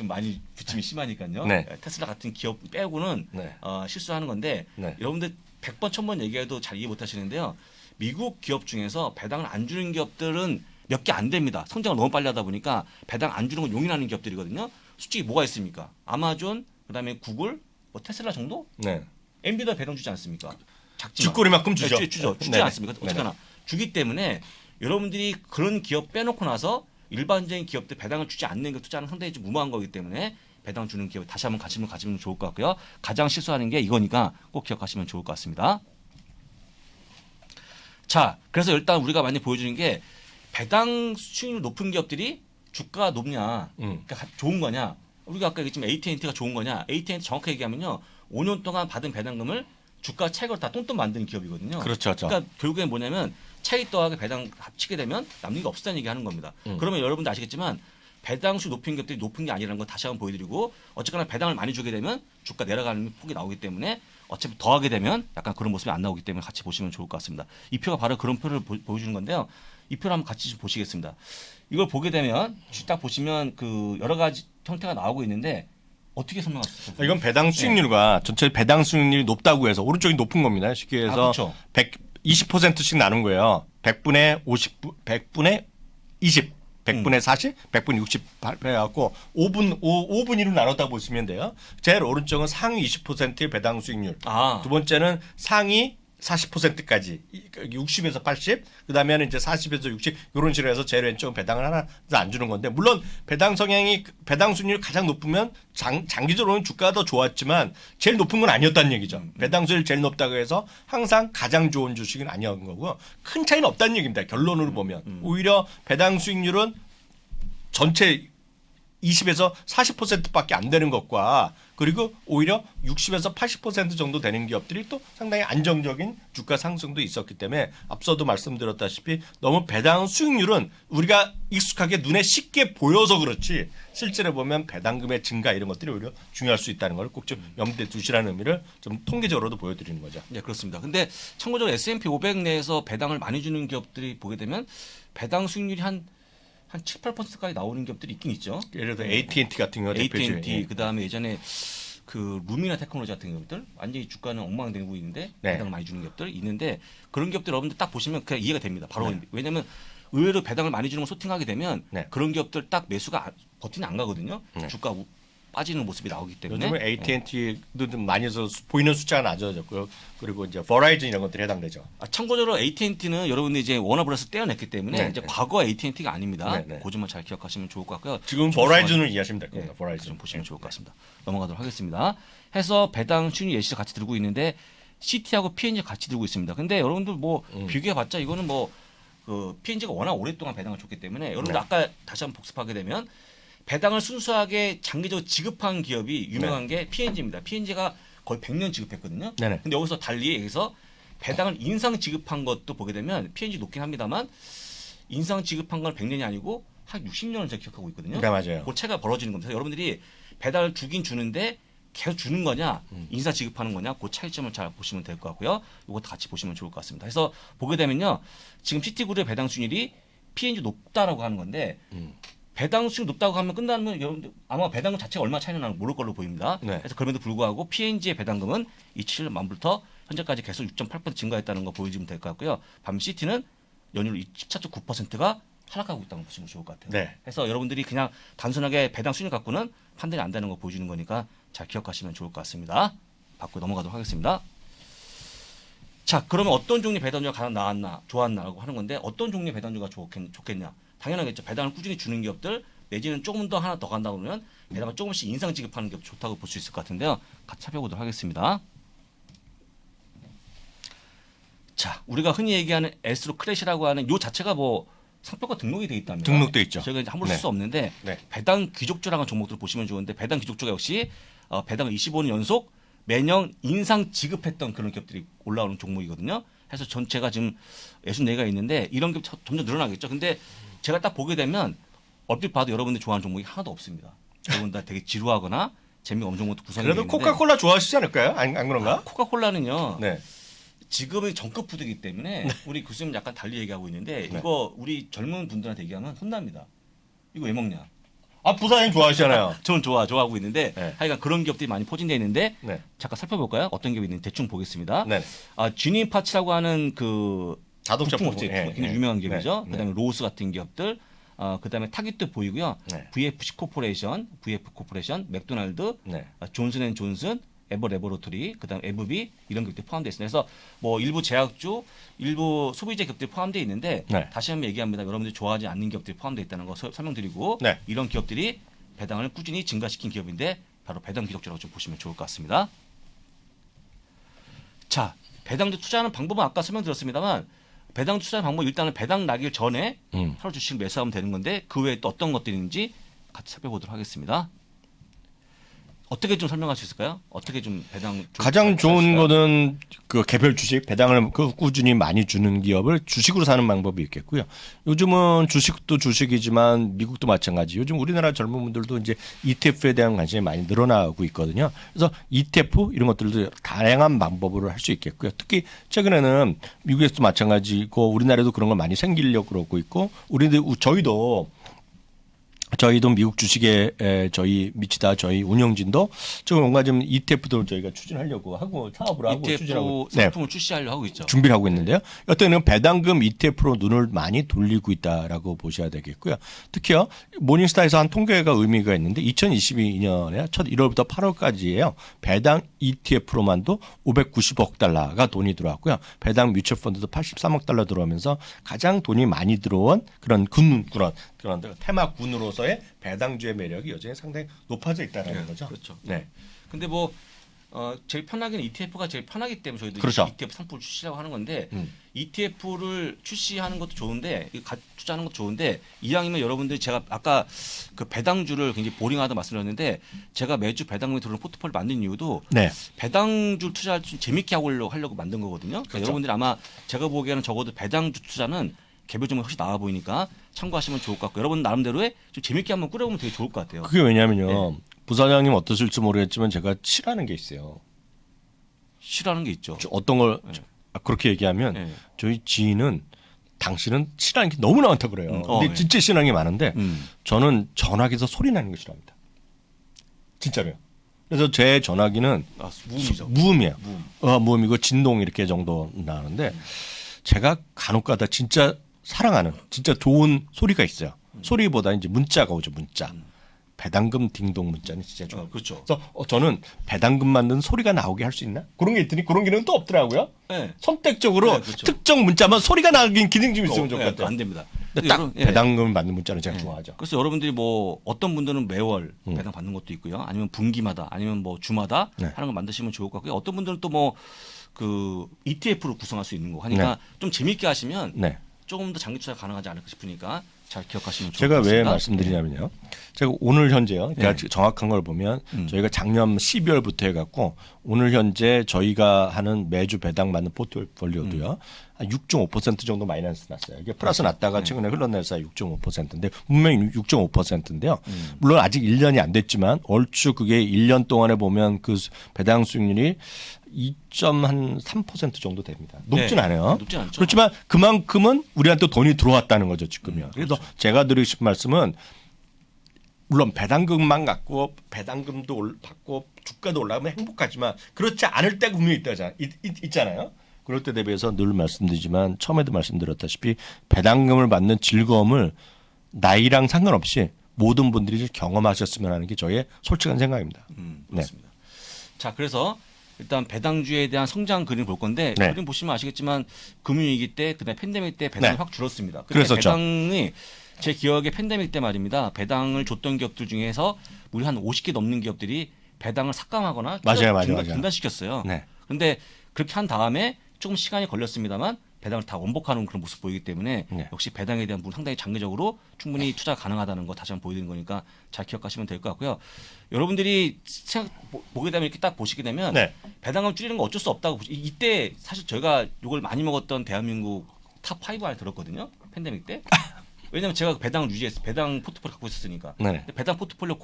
많이 부침이 심하니까요. 네. 테슬라 같은 기업 빼고는 네. 실수하는 건데 네. 여러분들 100번 1000번 얘기해도 잘 이해 못 하시는데요. 미국 기업 중에서 배당을 안 주는 기업들은 몇 개 안 됩니다. 성장을 너무 빨리 하다 보니까 배당 안 주는 건 용인하는 기업들이거든요. 솔직히 뭐가 있습니까? 아마존, 그다음에 구글, 뭐 테슬라 정도? 네. 엔비디아 배당 주지 않습니까? 작지만. 쥐꼬리만큼 주죠. 네, 주지 네. 않습니까? 어쨌거나 주기 때문에 여러분들이 그런 기업 빼놓고 나서 일반적인 기업들 배당을 주지 않는 게 투자는 상당히 좀 무모한 거기 때문에 배당 주는 기업 다시 한번 관심을 가지면 좋을 것 같고요. 가장 실수하는 게 이거니까 꼭 기억하시면 좋을 것 같습니다. 자, 그래서 일단 우리가 많이 보여주는 게 배당 수익률 높은 기업들이 주가가 높냐, 그러니까 좋은 거냐. 우리가 아까 얘기했지만 AT&T가 좋은 거냐. AT&T 정확하게 얘기하면요. 5년 동안 받은 배당금을 주가 차익으로 다 똔똔 만드는 기업이거든요. 그렇죠. 그러니까 결국엔 뭐냐면 차익 더하기 배당 합치게 되면 남는 게 없다는 얘기하는 겁니다. 그러면 여러분들 아시겠지만 배당수 높은 기업들이 높은 게 아니라는 거 다시 한번 보여드리고 어쨌거나 배당을 많이 주게 되면 주가 내려가는 폭이 나오기 때문에 어차피 더하게 되면 약간 그런 모습이 안 나오기 때문에 같이 보시면 좋을 것 같습니다. 이 표가 바로 그런 표를 보여주는 건데요. 이 표를 한번 같이 좀 보시겠습니다. 이걸 보게 되면 딱 보시면 그 여러 가지 형태가 나오고 있는데 어떻게 설명하셨어요? 이건 배당 수익률과 전체 배당 수익률이 높다고 해서 오른쪽이 높은 겁니다. 쉽게 해서 그렇죠. 20%씩 나눈 거예요. 100분의 50, 100분의 20, 100분의 40, 100분의 60 해갖고 5분 1로 나눴다 보시면 돼요. 제일 오른쪽은 상위 20%의 배당 수익률. 두 번째는 상위 40%까지 60에서 80, 그다음에는 이제 40에서 60 이런 식으로 해서 제일 왼쪽은 배당을 하나 안 주는 건데 물론 배당 성향이 배당 수익률이 가장 높으면 장기적으로는 주가가 더 좋았지만 제일 높은 건 아니었다는 얘기죠. 배당 수익률이 제일 높다고 해서 항상 가장 좋은 주식은 아니었던 거고요. 큰 차이는 없다는 얘기입니다. 결론으로 보면 오히려 배당 수익률은 전체 20에서 40%밖에 안 되는 것과 그리고 오히려 60에서 80% 정도 되는 기업들이 또 상당히 안정적인 주가 상승도 있었기 때문에 앞서도 말씀드렸다시피 너무 배당 수익률은 우리가 익숙하게 눈에 쉽게 보여서 그렇지 실제로 보면 배당금의 증가 이런 것들이 오히려 중요할 수 있다는 걸 꼭 좀 염두에 두시라는 의미를 좀 통계적으로도 보여드리는 거죠. 네, 그렇습니다. 근데 참고적으로 S&P 500 내에서 배당을 많이 주는 기업들이 보게 되면 배당 수익률이 한 7, 8%까지 나오는 기업들이 있긴 있죠. 예를 들어 AT&T 같은 경우 대표죠. AT&T 그다음에 예전에 그 루미나 테크놀로지 같은 기업들 완전히 주가는 엉망되고 있는데 배당을 많이 주는 기업들 있는데 그런 기업들 여러분들 딱 보시면 그냥 이해가 됩니다. 바로 왜냐하면 의외로 배당을 많이 주는 걸 소팅하게 되면 그런 기업들 딱 매수가 버티는 안 가거든요. 주가 빠지는 모습이 나오기 때문에 요즘은 AT&T도 좀 많이 해서 보이는 숫자가 낮아졌고요. 그리고 이제 버라이즌 이런 것들이 해당되죠. 참고적으로 AT&T는 여러분들이 이제 워너브라스 떼어냈기 때문에 이제 과거 AT&T가 아닙니다. 그 점만 잘 기억하시면 좋을 것 같고요. 지금 버라이즌을 이해하시면 될 겁니다. 버라이즌 좀 보시면 좋을 것 같습니다. 넘어가도록 하겠습니다. 해서 배당 수익률 예시를 같이 들고 있는데 CT하고 P&G 같이 들고 있습니다. 근데 여러분들 뭐 비교해봤자 이거는 뭐 그 P&G가 워낙 오랫동안 배당을 줬기 때문에 여러분들 아까 다시 한번 복습하게 되면 배당을 순수하게 장기적으로 지급한 기업이 유명한 게 P&G입니다. P&G가 거의 100년 지급했거든요. 근데 여기서 달리 여기서 배당을 인상 지급한 것도 보게 되면 P&G 높긴 합니다만 인상 지급한 건 100년이 아니고 한 60년을 제가 기억하고 있거든요. 네, 맞아요. 그 차이가 벌어지는 겁니다. 여러분들이 배당을 주긴 주는데 계속 주는 거냐, 인상 지급하는 거냐, 그 차이점을 잘 보시면 될 것 같고요. 이것도 같이 보시면 좋을 것 같습니다. 그래서 보게 되면요, 지금 시티그룹의 배당 수익률이 P&G 높다라고 하는 건데 배당 수익 높다고 하면 끝나면 여러분들 아마 배당금 자체가 얼마 차이나 나는 모를 걸로 보입니다. 그래서 그럼에도 불구하고 P&G의 배당금은 27년부터 현재까지 계속 6.8% 증가했다는 거 보여주면 될 것 같고요. 반면 시티는 연율 24.9%가 하락하고 있다는 거 보시면 좋을 것 같아요. 그래서 여러분들이 그냥 단순하게 배당 수익률 갖고는 판단이 안 되는 거 보여주는 거니까 잘 기억하시면 좋을 것 같습니다. 받고 넘어가도록 하겠습니다. 자, 그러면 어떤 종류의 배당주가 가장 나았나, 좋았나라고 하는 건데 어떤 종류의 배당주가 좋겠냐? 당연하겠죠. 배당을 꾸준히 주는 기업들 내지는 조금 더 하나 더 간다고 그러면 배당을 조금씩 인상 지급하는 기업 좋다고 볼 수 있을 것 같은데요. 같이 살펴보도록 하겠습니다. 자, 우리가 흔히 얘기하는 에스로 크래시라고 하는 요 자체가 뭐 상표가 등록이 돼 있답니다. 등록돼 있죠. 저희가 이제 함부로 쓸 수 없는데 배당 귀족주라는 종목들을 보시면 좋은데 배당 귀족주가 역시 배당을 25년 연속 매년 인상 지급했던 그런 기업들이 올라오는 종목이거든요. 그래서 전체가 지금 64개가 있는데 이런 기업 점점 늘어나겠죠. 근데 제가 딱 보게 되면 얼핏 봐도 여러분들 좋아하는 종목이 하나도 없습니다. 여러분 다 되게 지루하거나 재미가 엄청 구성이 그래도 코카콜라 좋아하시지 않을까요? 안 그런가? 코카콜라는요. 네. 지금은 정급 푸드이기 때문에 우리 교수님 약간 달리 얘기하고 있는데 이거 우리 젊은 분들한테 얘기하면 혼납니다. 이거 왜 먹냐? 아 부사님 좋아하시잖아요. 저는 좋아하고 있는데 하여간 그런 기업들이 많이 포진되어 있는데 잠깐 살펴볼까요? 어떤 기업이 있는지 대충 보겠습니다. 지닌 파츠라고 하는 그 자동차 부품업체 굉장히 유명한 기업이죠. 그다음에 로스 같은 기업들, 그다음에 타깃도 보이고요. VFC 코퍼레이션, 맥도날드, 존슨앤존슨, 에버레버로토리, 그다음 에브비 이런 기업들이 포함되어 있습니다. 그래서 뭐 일부 제약주, 일부 소비재 기업들이 포함되어 있는데 다시 한번 얘기합니다. 여러분들이 좋아하지 않는 기업들이 포함되어 있다는 거 설명드리고 이런 기업들이 배당을 꾸준히 증가시킨 기업인데 바로 배당 귀족주라고 좀 보시면 좋을 것 같습니다. 자, 배당주 투자하는 방법은 아까 설명드렸습니다만 배당 투자 방법 일단은 배당 나기 전에 하루 주식 매수하면 되는 건데 그 외에 또 어떤 것들이 있는지 같이 살펴보도록 하겠습니다. 어떻게 좀 설명할 수 있을까요? 어떻게 좀 배당 가장 좋은 거는 그 개별 주식 배당을 꾸준히 많이 주는 기업을 주식으로 사는 방법이 있겠고요. 요즘은 주식도 주식이지만 미국도 마찬가지. 요즘 우리나라 젊은 분들도 이제 ETF에 대한 관심이 많이 늘어나고 있거든요. 그래서 ETF 이런 것들도 다양한 방법으로 할 수 있겠고요. 특히 최근에는 미국에서도 마찬가지고 우리나라에도 그런 걸 많이 생기려고 그러고 있고 저희도 미국 주식에 저희 미치다 저희 운영진도 지금 뭔가 좀 ETF도 저희가 추진하려고 하고 사업을 하고 ETF 추진하고 상품을 출시하려고 하고 있죠. 준비를 하고 있는데요. 어떤 배당금 ETF로 눈을 많이 돌리고 있다라고 보셔야 되겠고요. 특히요 모닝스타에서 한 통계가 의미가 있는데 2022년에 첫 1월부터 8월까지예요. 배당 ETF로만도 590억 달러가 돈이 들어왔고요. 배당 뮤추얼 펀드도 83억 달러 들어오면서 가장 돈이 많이 들어온 그런 테마군으로서의 배당주의 매력이 여전히 상당히 높아져 있다는 거죠. 그렇죠. 네. 근데 뭐 제일 편하게는 ETF가 제일 편하기 때문에 저희도 그렇죠. ETF 상품을 출시하고 하는 건데 ETF를 출시하는 것도 좋은데 투자하는 것도 좋은데 이왕이면 여러분들이 제가 아까 그 배당주를 굉장히 보링하다 말씀드렸는데 제가 매주 배당금이 들어오는 포트폴리오 만든 이유도 배당주 투자를 좀 재밌게 하려고 만든 거거든요. 그러니까 여러분들이 아마 제가 보기에는 적어도 배당주 투자는 개별 종목이 훨씬 나아 보이니까 참고하시면 좋을 것 같고 여러분 나름대로의 좀 재밌게 한번 꾸려보면 되게 좋을 것 같아요. 그게 왜냐면요. 부사장님 어떠실지 모르겠지만 제가 싫어하는 게 있어요. 싫어하는 게 있죠. 어떤 걸 그렇게 얘기하면 저희 지인은 당신은 싫어하는 게 너무 많다고 그래요. 근데 진짜 싫어하는 게 많은데 저는 전화기에서 소리 나는 거 싫어합니다. 진짜로요. 그래서 제 전화기는 무음이에요. 무음이고 진동 이렇게 정도 나는데 제가 간혹가다 진짜 사랑하는 진짜 좋은 소리가 있어요. 소리보다 이제 문자가 오죠. 문자. 배당금 딩동 문자는 진짜 좋아요. 그렇죠. 그래서 저는 배당금 만든 소리가 나오게 할 수 있나? 그런 게 있더니 그런 기능은 또 없더라고요. 선택적으로 그렇죠. 특정 문자만 소리가 나긴 기능 좀 있으면 좋을 것 같아요. 안 됩니다. 딱 배당금을 받는 문자는 제가 좋아하죠. 그래서 여러분들이 뭐 어떤 분들은 매월 배당 받는 것도 있고요. 아니면 분기마다 아니면 뭐 주마다 하는 걸 만드시면 좋을 것 같고요. 어떤 분들은 또 뭐 그 ETF로 구성할 수 있는 거 하니까 좀 재밌게 하시면 조금 더 장기 투자 가능하지 않을까 싶으니까 잘 기억하시면 좋을 것 같습니다. 제가 왜 말씀드리냐면요. 제가 오늘 현재요. 그러니까 정확한 걸 보면 저희가 작년 12월부터 해갖고 오늘 현재 저희가 하는 매주 배당 받는 포트폴리오도요. 한 6.5% 정도 마이너스 났어요. 이게 플러스 났다가 최근에 흘러내서 6.5%인데 분명히 6.5%인데요. 물론 아직 1년이 안 됐지만 얼추 그게 1년 동안에 보면 그 배당 수익률이 2.3% 정도 됩니다. 높진 않아요. 높진 않죠. 그렇지만 그만큼은 우리한테 돈이 들어왔다는 거죠, 지금요. 그래서 제가 드리고 싶은 말씀은 물론 배당금만 갖고 배당금도 받고 주가도 올라가면 행복하지만 그렇지 않을 때가 분명히 있잖아요. 그럴 때 대비해서 늘 말씀드리지만 처음에도 말씀드렸다시피 배당금을 받는 즐거움을 나이랑 상관없이 모든 분들이 경험하셨으면 하는 게 저의 솔직한 생각입니다. 그렇습니다. 자, 그래서 일단 배당주에 대한 성장 그림 볼 건데 그림 보시면 아시겠지만 금융위기 때 그다음에 팬데믹 때 배당이 확 줄었습니다. 그래서 배당이 제 기억에 팬데믹 때 말입니다. 배당을 줬던 기업들 중에서 우리 한 50개 넘는 기업들이 배당을 삭감하거나 중단시켰어요. 그런데 그렇게 한 다음에 조금 시간이 걸렸습니다만 배당을 다 원복하는 그런 모습 보이기 때문에 네. 역시 배당에 대한 부분 상당히 장기적으로 충분히 투자 가능하다는 거 다시 한번 보여드리는 거니까 잘 기억하시면 될 것 같고요. 여러분들이 보게 되면 이렇게 딱 보시게 되면 네. 배당금 줄이는 거 어쩔 수 없다고 이때 사실 저희가 이걸 많이 먹었던 대한민국 탑 5 안에 들었거든요. 팬데믹 때. 왜냐면 제가 배당을 유지했어요. 배당 포트폴리오 갖고 있었으니까. 네. 배당 포트폴리오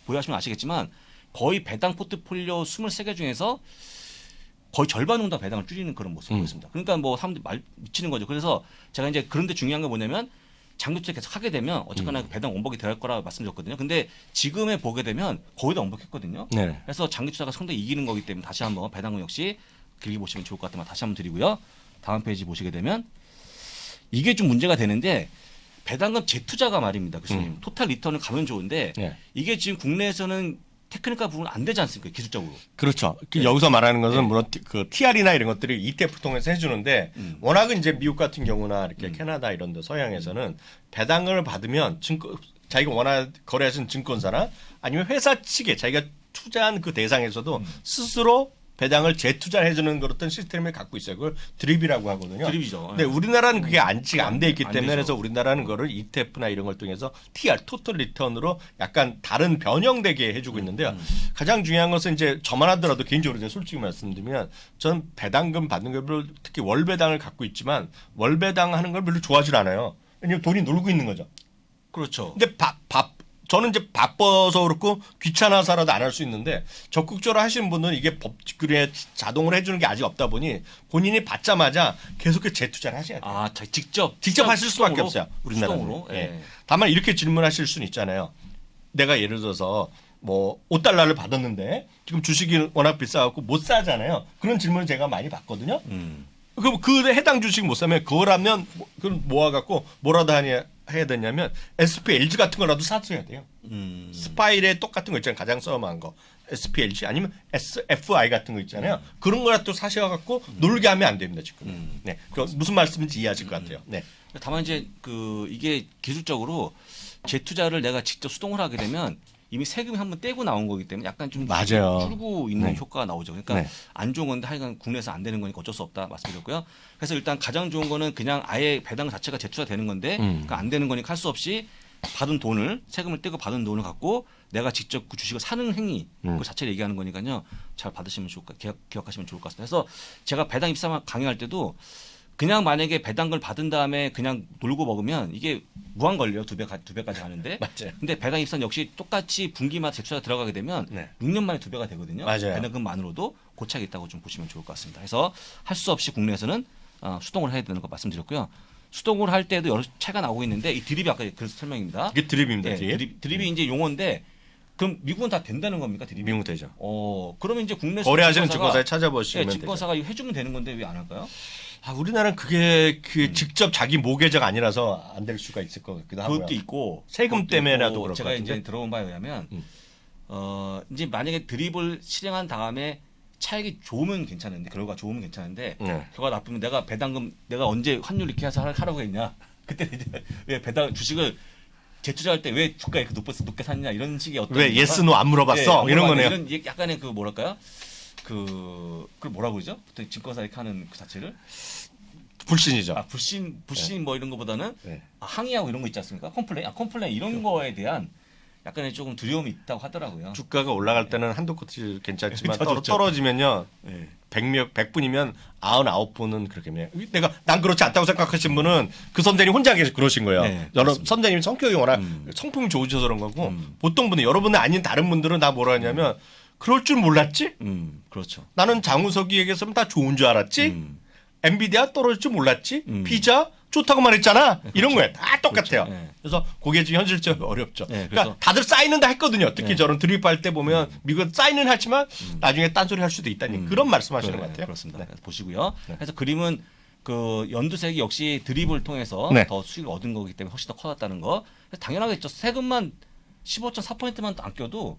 보유하시면 아시겠지만 거의 배당 포트폴리오 23개 중에서 거의 절반 정도 배당을 줄이는 그런 모습을 보였습니다. 그러니까 뭐 사람들이 미치는 거죠. 그래서 제가 이제 그런데 중요한 게 뭐냐면 장기투자 계속 하게 되면 어쨌거나 배당 원복이 될 거라 말씀드렸거든요. 근데 지금에 보게 되면 거의 다 원복했거든요. 네. 그래서 장기투자가 상당히 이기는 거기 때문에 다시 한번 배당금 역시 길게 보시면 좋을 것 같다면 다시 한번 드리고요. 다음 페이지 보시게 되면 이게 좀 문제가 되는데 배당금 재투자가 말입니다. 교수님. 토탈 리턴을 가면 좋은데 네. 이게 지금 국내에서는 테크니컬 부분은 안 되지 않습니까? 기술적으로. 그렇죠. 네. 여기서 말하는 것은 네. 물론 그 TR이나 이런 것들이 ETF 통해서 해주는데 워낙은 이제 미국 같은 경우나 이렇게 캐나다 이런 데 서양에서는 배당을 받으면 자기가 원하는 거래하신 증권사나 아니면 회사 측에 자기가 투자한 그 대상에서도 스스로 배당을 재투자를 해주는 그런 어떤 시스템을 갖고 있어요. 그걸 드립이라고 하거든요. 드립이죠. 근데 우리나라는 그게 안치가 안 돼 있기 안 때문에 되죠. 그래서 우리나라는 그거를 ETF나 이런 걸 통해서 TR, 토탈 리턴으로 약간 다른 변형되게 해주고 있는데요. 가장 중요한 것은 이제 저만 하더라도 개인적으로 제가 솔직히 말씀드리면 전 배당금 받는 걸 별로 특히 월배당을 갖고 있지만 월배당 하는 걸 별로 좋아하지 않아요. 왜냐면 돈이 놀고 있는 거죠. 그렇죠. 근데 저는 이제 바빠서 그렇고 귀찮아서라도 안 할 수 있는데 적극적으로 하시는 분들은 이게 법규에 자동으로 해주는 게 아직 없다 보니 본인이 받자마자 계속 재투자를 하셔야 돼요. 아, 직접 하실 수밖에 수동으로? 없어요. 우리나라는. 수동으로? 예. 예. 다만 이렇게 질문하실 수는 있잖아요. 내가 예를 들어서 뭐 5달러를 받았는데 지금 주식이 워낙 비싸갖고 못 사잖아요. 그런 질문을 제가 많이 받거든요. 그럼 그 해당 주식 못 사면 그거라면 그걸 모아갖고 뭐라도 해야 되냐면 SPLG 같은 거라도 사줘야 돼요. 스파일의 똑같은 거 있잖아요. 가장 써마한 거. SPLG 아니면 SFI 같은 거 있잖아요. 그런 거라도 사셔갖고 놀게 하면 안 됩니다. 지금. 네. 무슨 말씀인지 이해하실 것 같아요. 네. 다만 이제 이게 기술적으로 재투자를 내가 직접 수동을 하게 되면 이미 세금이 한번 떼고 나온 거기 때문에 약간 좀 맞아요. 줄고 있는 네. 효과가 나오죠. 그러니까 네. 안 좋은 건데 하여간 국내에서 안 되는 거니까 어쩔 수 없다 말씀드렸고요. 그래서 일단 가장 좋은 거는 그냥 아예 배당 자체가 재투자 되는 건데 그러니까 안 되는 거니까 할 수 없이 받은 돈을 세금을 떼고 받은 돈을 갖고 내가 직접 그 주식을 사는 행위 그 자체를 얘기하는 거니까요. 잘 받으시면 좋을 것 기억하시면 좋을 것 같습니다. 그래서 제가 배당 입사 강의할 때도 그냥 만약에 배당금을 받은 다음에 그냥 놀고 먹으면 이게 무한 걸려요. 두 배까지 가는데. 맞아요. 근데 배당 입사는 역시 똑같이 분기마다 재투자가 들어가게 되면 네. 6년 만에 2배가 되거든요. 맞아요. 배당금만으로도 고착이 있다고 좀 보시면 좋을 것 같습니다. 그래서 할 수 없이 국내에서는 수동을 해야 되는 거 말씀드렸고요. 수동을 할 때도 여러 차이가 나오고 있는데 이 드립이 아까 그래서 설명입니다. 이게 드립입니다. 네, 드립이 이제 용어인데 그럼 미국은 다 된다는 겁니까? 드립이? 미국 되죠. 그러면 이제 국내 거래하시는 증권사에 찾아보시면 되죠. 증권사가 이거 해주면 되는 건데 왜 안 할까요? 우리나라는 그게 직접 자기 모계자가 아니라서 안 될 수가 있을 것 같기도 하고요. 그것도 있고 세금 때문에라도 그럴 것 제가 같은데. 이제 들어본 바에 의하면 이제 만약에 드립을 실행한 다음에 차익이 좋으면 괜찮은데 결과가 좋으면 괜찮은데 네. 결과 나쁘면 내가 배당금 내가 언제 환율 이렇게 해서 하라고 했냐 그때 이제 왜 배당 주식을 재투자할 때 왜 주가 이렇게 높게 샀냐 이런 식의 어떤 왜 예스 노 안 물어봤어? 이런 거네요. 이런 약간의 그 뭐랄까요 그걸 뭐라고 그러죠? 보통 증권사 이렇게 하는 그 자체를 불신이죠. 불신 뭐 이런 거보다는 네. 항의하고 이런 거 있지 않습니까? 컴플레인 이런 거에 대한 약간의 조금 두려움이 있다고 하더라고요. 주가가 올라갈 때는 한두 코트 괜찮지만 그렇죠. 떨어지면요. 네. 100분이면 99분은 그렇게 해요. 난 그렇지 않다고 생각하신 분은 그 선생님 혼자 계속 그러신 거예요. 네, 여러 선생님이 성격이 워낙 성품이 좋으셔서 그런 거고 보통 분은 여러분은 아닌 다른 분들은 다 뭐라 하냐면 그럴 줄 몰랐지? 그렇죠. 나는 장우석이 얘기했으면 다 좋은 줄 알았지? 엔비디아 떨어질 줄 몰랐지? 피자? 좋다고만 했잖아. 이런 거예요. 다 똑같아요. 그렇죠. 네. 그래서 그게 좀 현실적으로 어렵죠. 네, 그러니까 다들 사인은 다 했거든요. 특히 저런 드립할 때 보면 미국은 사인은 하지만 나중에 딴소리 할 수도 있다니 그런 말씀하시는 것 같아요. 그렇습니다. 네. 그래서 보시고요. 그래서 그림은 그 연두색이 역시 드립을 통해서 네. 더 수익을 얻은 거기 때문에 훨씬 더 커졌다는 거. 그래서 당연하겠죠. 세금만 15.4%만 안 껴도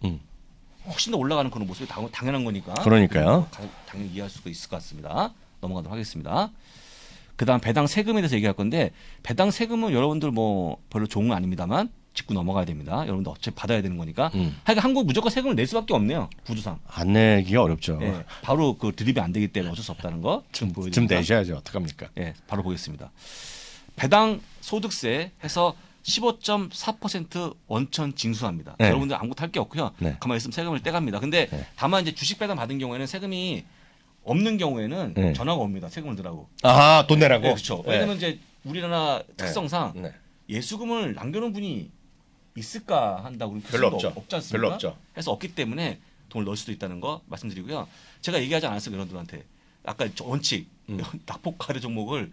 훨씬 더 올라가는 그런 모습이 당연한 거니까. 그러니까요. 당연히 이해할 수가 있을 것 같습니다. 넘어가도록 하겠습니다. 그다음 배당 세금에 대해서 얘기할 건데 배당 세금은 여러분들 뭐 별로 좋은 건 아닙니다만 짚고 넘어가야 됩니다. 여러분들 어차피 받아야 되는 거니까. 하여간 한국 무조건 세금을 낼 수밖에 없네요. 구조상. 안 내기가 어렵죠. 예, 바로 그 드립이 안 되기 때문에 어쩔 수 없다는 거. 좀 내셔야죠. 어떡합니까? 예, 바로 보겠습니다. 배당 소득세 해서 15.4% 원천 징수합니다. 네. 여러분들 아무것도 할 게 없고요. 네. 가만히 있으면 세금을 떼갑니다. 근데 네. 다만 이제 주식 배당 받은 경우에는 세금이 없는 경우에는 네. 전화가 옵니다. 세금을 내라고. 아, 돈 내라고? 네, 그렇죠. 왜냐면 이제 우리나라 특성상 네. 예수금을 남겨놓은 분이 있을까 한다고 별로 없죠. 없지 않습니까? 별로 없죠. 그래서 없기 때문에 돈을 넣을 수도 있다는 거 말씀드리고요. 제가 얘기하지 않았어요. 여러분들한테. 아까 원칙 낙폭과대 종목을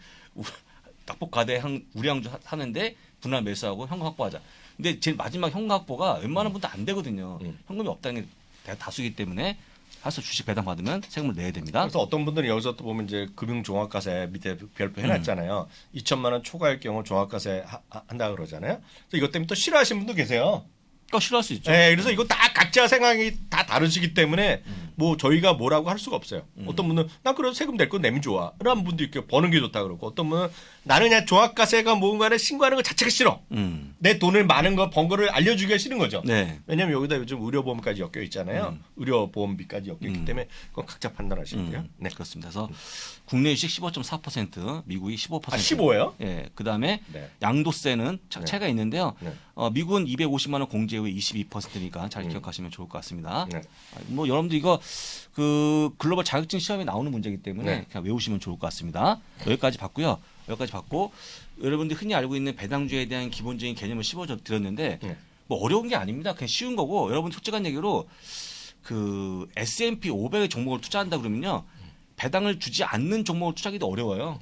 낙폭과대 우량 하는데 분할 매수하고 현금 확보하자. 근데 제일 마지막 현금 확보가 웬만한 분도 안 되거든요. 현금이 없다는 게 다수이기 때문에 할수 주식 배당 받으면 세금을 내야 됩니다. 그래서 어떤 분들은 여기서 또 보면 이제 금융종합과세 밑에 별표 해놨잖아요. 2천만 원 초과일 경우 종합과세 한다 그러잖아요. 그래서 이것 때문에 또 싫어하시는 분도 계세요. 그러니까 싫어할 수 있죠. 네, 그래서 이거 다 각자 생각이 다 다르시기 때문에 뭐 저희가 뭐라고 할 수가 없어요. 어떤 분은 난 그래도 세금 낼 건 내면 좋아. 라는 분도 있고 버는 게 좋다 그러고 어떤 분은 나는 그냥 종합과세가 뭔가를 신고하는 것 자체가 싫어. 내 돈을 많은 거 번 거를 알려주기가 싫은 거죠. 네. 왜냐하면 여기다 요즘 의료보험까지 엮여 있잖아요. 의료보험비까지 엮여 있기 때문에 그건 각자 판단하시면 돼요. 네, 그렇습니다. 그래서 국내 주식 15.4%, 미국이 15%. 15예요? 예. 그다음에 네. 양도세는 차이가 있는데요. 네. 미국은 250만 원 공제 후에 22%니까 잘 기억하시면 좋을 것 같습니다. 네. 뭐 여러분들 이거 그 글로벌 자격증 시험에 나오는 문제이기 때문에 네. 그냥 외우시면 좋을 것 같습니다. 여기까지 봤고요. 여기까지 봤고 여러분들 흔히 알고 있는 배당주에 대한 기본적인 개념을 씹어드렸는데 네. 뭐 어려운 게 아닙니다. 그냥 쉬운 거고 여러분 솔직한 얘기로 그 S&P 500의 종목을 투자한다 그러면요. 배당을 주지 않는 종목을 투자하기도 어려워요.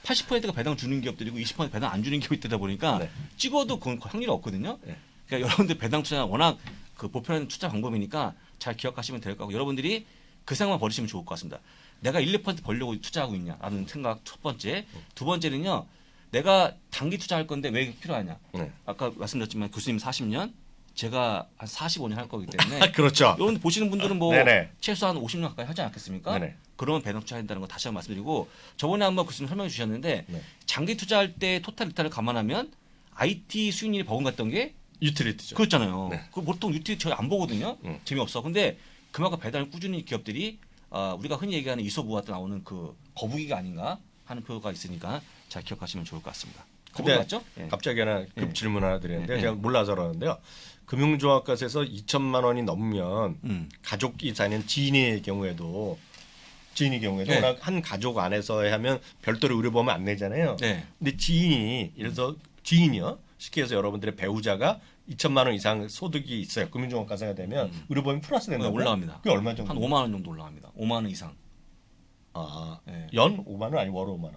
80%가 배당 주는 기업들이고 20% 배당 안 주는 기업이 되다 보니까 네. 찍어도 그건 확률이 없거든요. 네. 그러니까 여러분들 배당 투자는 워낙 그 보편한 투자 방법이니까 잘 기억하시면 될 거고 여러분들이 그 생각만 버리시면 좋을 것 같습니다. 내가 1, 2% 벌려고 투자하고 있냐라는 생각 첫 번째. 두 번째는요. 내가 단기 투자할 건데 왜 필요하냐. 네. 아까 말씀드렸지만 교수님 40년 제가 한 45년 할 거기 때문에 그렇죠. 여러분 보시는 분들은 뭐 네네. 최소한 50년 가까이 하지 않겠습니까? 네네. 그러면 배당 투자한다는 거 다시 한번 말씀드리고 저번에 한번 교수님 설명해 주셨는데 네. 장기 투자할 때 토탈 리턴을 감안하면 IT 수익률이 버금갔던 게 유틸리티죠. 그렇잖아요. 네. 그 보통 유틸리티 저희 안 보거든요. 재미없어. 근데 그만큼 배당을 꾸준히 기업들이 우리가 흔히 얘기하는 이소부와 나오는 그 거북이가 아닌가 하는 표가 있으니까 잘 기억하시면 좋을 것 같습니다. 거북이 근데 맞죠? 예. 갑자기 하나 급 질문 하나 드리는데 예. 제가 몰라서 그러는데요. 금융종합과세에서 2천만 원이 넘으면 가족이 다니는 지인의 경우에도 네. 워낙 한 가족 안에서 하면 별도로 의료보험을 안 내잖아요. 네. 근데 지인이 예를 들어서 지인이요. 쉽게 해서 여러분들의 배우자가 2천만 원 이상 소득이 있어요. 금융종합과세가 되면 의료보험이 플러스 된다고요? 올라갑니다. 그게 얼마 정도? 한 5만 원 정도 올라갑니다. 5만 원 이상. 아, 네. 연 5만 원 아니 월 5만 원?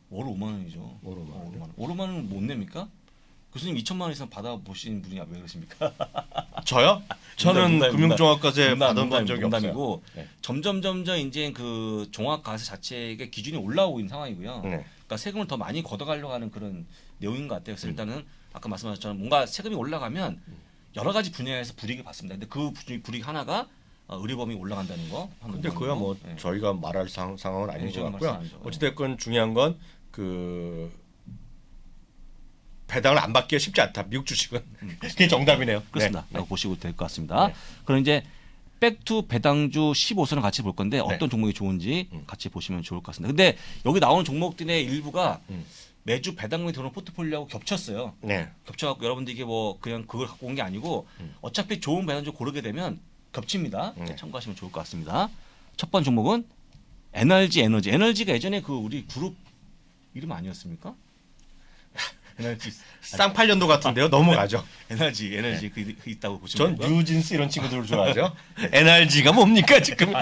월 5만 원이죠. 월 5만 원. 월 5만 원은 못 냅니까? 교수님 2천만 원 이상 받아보신 분이 왜 그러십니까? 저요? 저는 농담, 금융종합과세 받은 농담, 적이 농담이고 없어요. 네. 점점 이제 그 종합과세 자체의 기준이 올라오고 있는 상황이고요. 네. 그러니까 세금을 더 많이 걷어가려고 하는 그런 내용인 것 같아요. 그래서 일단은 아까 말씀하신 것처럼 뭔가 세금이 올라가면 여러 가지 분야에서 불이익을 받습니다. 근데 그 불이익 하나가 의료보험이 올라간다는 거. 근데 그야 뭐 네. 저희가 말할 상황은 아닌 것 저희가 같고요. 말씀 안 하죠. 어찌됐건 중요한 건 그 배당을 안 받기가 쉽지 않다. 미국 주식은 그게 정답이네요. 그렇습니다. 네. 보시고 될 것 같습니다. 네. 그럼 이제 백투 배당주 15선을 같이 볼 건데 어떤 네. 종목이 좋은지 같이 보시면 좋을 것 같습니다. 근데 여기 나오는 종목들의 일부가 매주 배당금이 들어오는 포트폴리오하고 겹쳤어요. 네. 겹쳐갖고 여러분들 이게 뭐 그냥 그걸 갖고 온 게 아니고 어차피 좋은 배당주 고르게 되면 겹칩니다. 네. 참고하시면 좋을 것 같습니다. 첫 번째 종목은 NRG 에너지. 에너지가 예전에 그 우리 그룹 이름 아니었습니까? 에너지 쌍팔년도 같은데요. 넘어가죠. 에너지 그 있다고 보시면 전 되고요. 뉴진스 이런 친구들을 좋아하죠. NRG가 뭡니까 지금?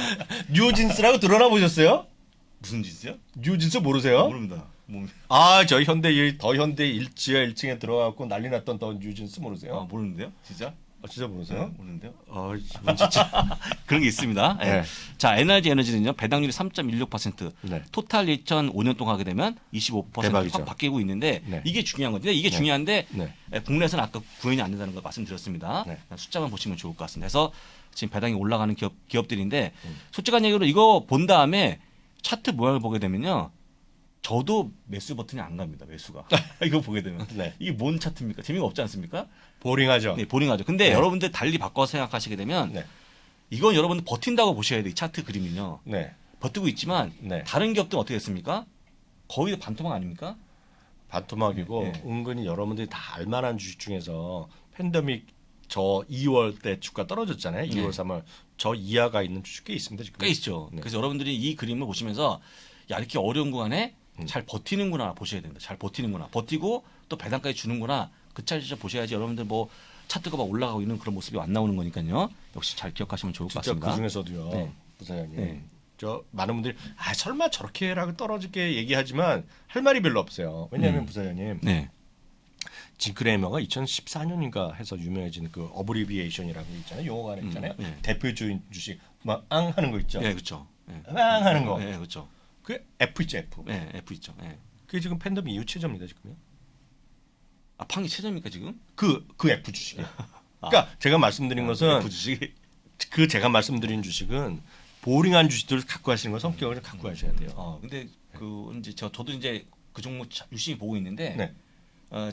뉴진스라고 들어나 보셨어요? 무슨 짓이요? 뉴진스 모르세요? 모릅니다. 아, 저 더 현대 일지하 1층에 들어가고 난리 났던 더 뉴진스 모르세요? 모르는데요? 진짜? 진짜 모르세요? 모르는데요? 이분 진짜. 그런 게 있습니다. 네. 자, NRG 에너지는요. 배당률이 3.16%. 네. 토탈 리턴 5년 동안 하게 되면 25% 대박이죠. 확 바뀌고 있는데 네. 이게 중요한 건데 이게 네. 중요한데 네. 국내에서는 아까 구현이 안 된다는 걸 말씀드렸습니다. 네. 숫자만 보시면 좋을 것 같습니다. 그래서 지금 배당이 올라가는 기업들인데 솔직한 얘기로 이거 본 다음에 차트 모양을 보게 되면요. 저도 매수 버튼이 안 갑니다. 매수가. 이거 보게 되면 네. 이게 뭔 차트입니까? 재미가 없지 않습니까? 보링하죠. 네, 보링하죠. 근데 여러분들 달리 바꿔서 생각하시게 되면 이건 여러분들 버틴다고 보셔야 돼요. 이 차트 그림은요. 버티고 있지만 다른 기업들은 어떻게 됐습니까? 거의 반토막 아닙니까? 반토막이고 은근히 여러분들이 다 알만한 주식 중에서 팬데믹 저 2월 때 주가 떨어졌잖아요. 2월, 3월 저 이하가 있는 주식 꽤 있습니다. 지금. 꽤 있죠. 그래서 여러분들이 이 그림을 보시면서 야 이렇게 어려운 구간에 잘 버티는구나 보셔야 된다. 잘 버티는구나. 버티고 또 배당까지 주는구나. 그 차트 보셔야지 여러분들 뭐 차트가 막 올라가고 있는 그런 모습이 안 나오는 거니까요. 역시 잘 기억하시면 좋을 것 같습니다. 그 중에서도요. 부사장님. 저 많은 분들이 설마 저렇게 라고 떨어질게 얘기하지만 할 말이 별로 없어요. 왜냐하면 부사장님. 징크레이머가 2014년인가 해서 유명해진 그 어브리비에이션이라고 있잖아요. 용어가 하나 있잖아요. 대표주인 주식 막 앙 하는 거 있죠. 네, 그렇죠. 앙 하는 거. 네, 그렇죠. 그 F 있죠, F. 네, F 있죠. 그게 지금 팬데믹 이후 최저입니다, 지금요. 아, 팡이 최저입니까 지금? 그 F 주식이. 그러니까 제가 말씀드린 것은 F 주식이 제가 말씀드린 주식은 보링한 주식들을 갖고 하시는 거 성격을 갖고 하셔야 돼요. 근데 그 이제 저도 이제 그 종목 유심히 보고 있는데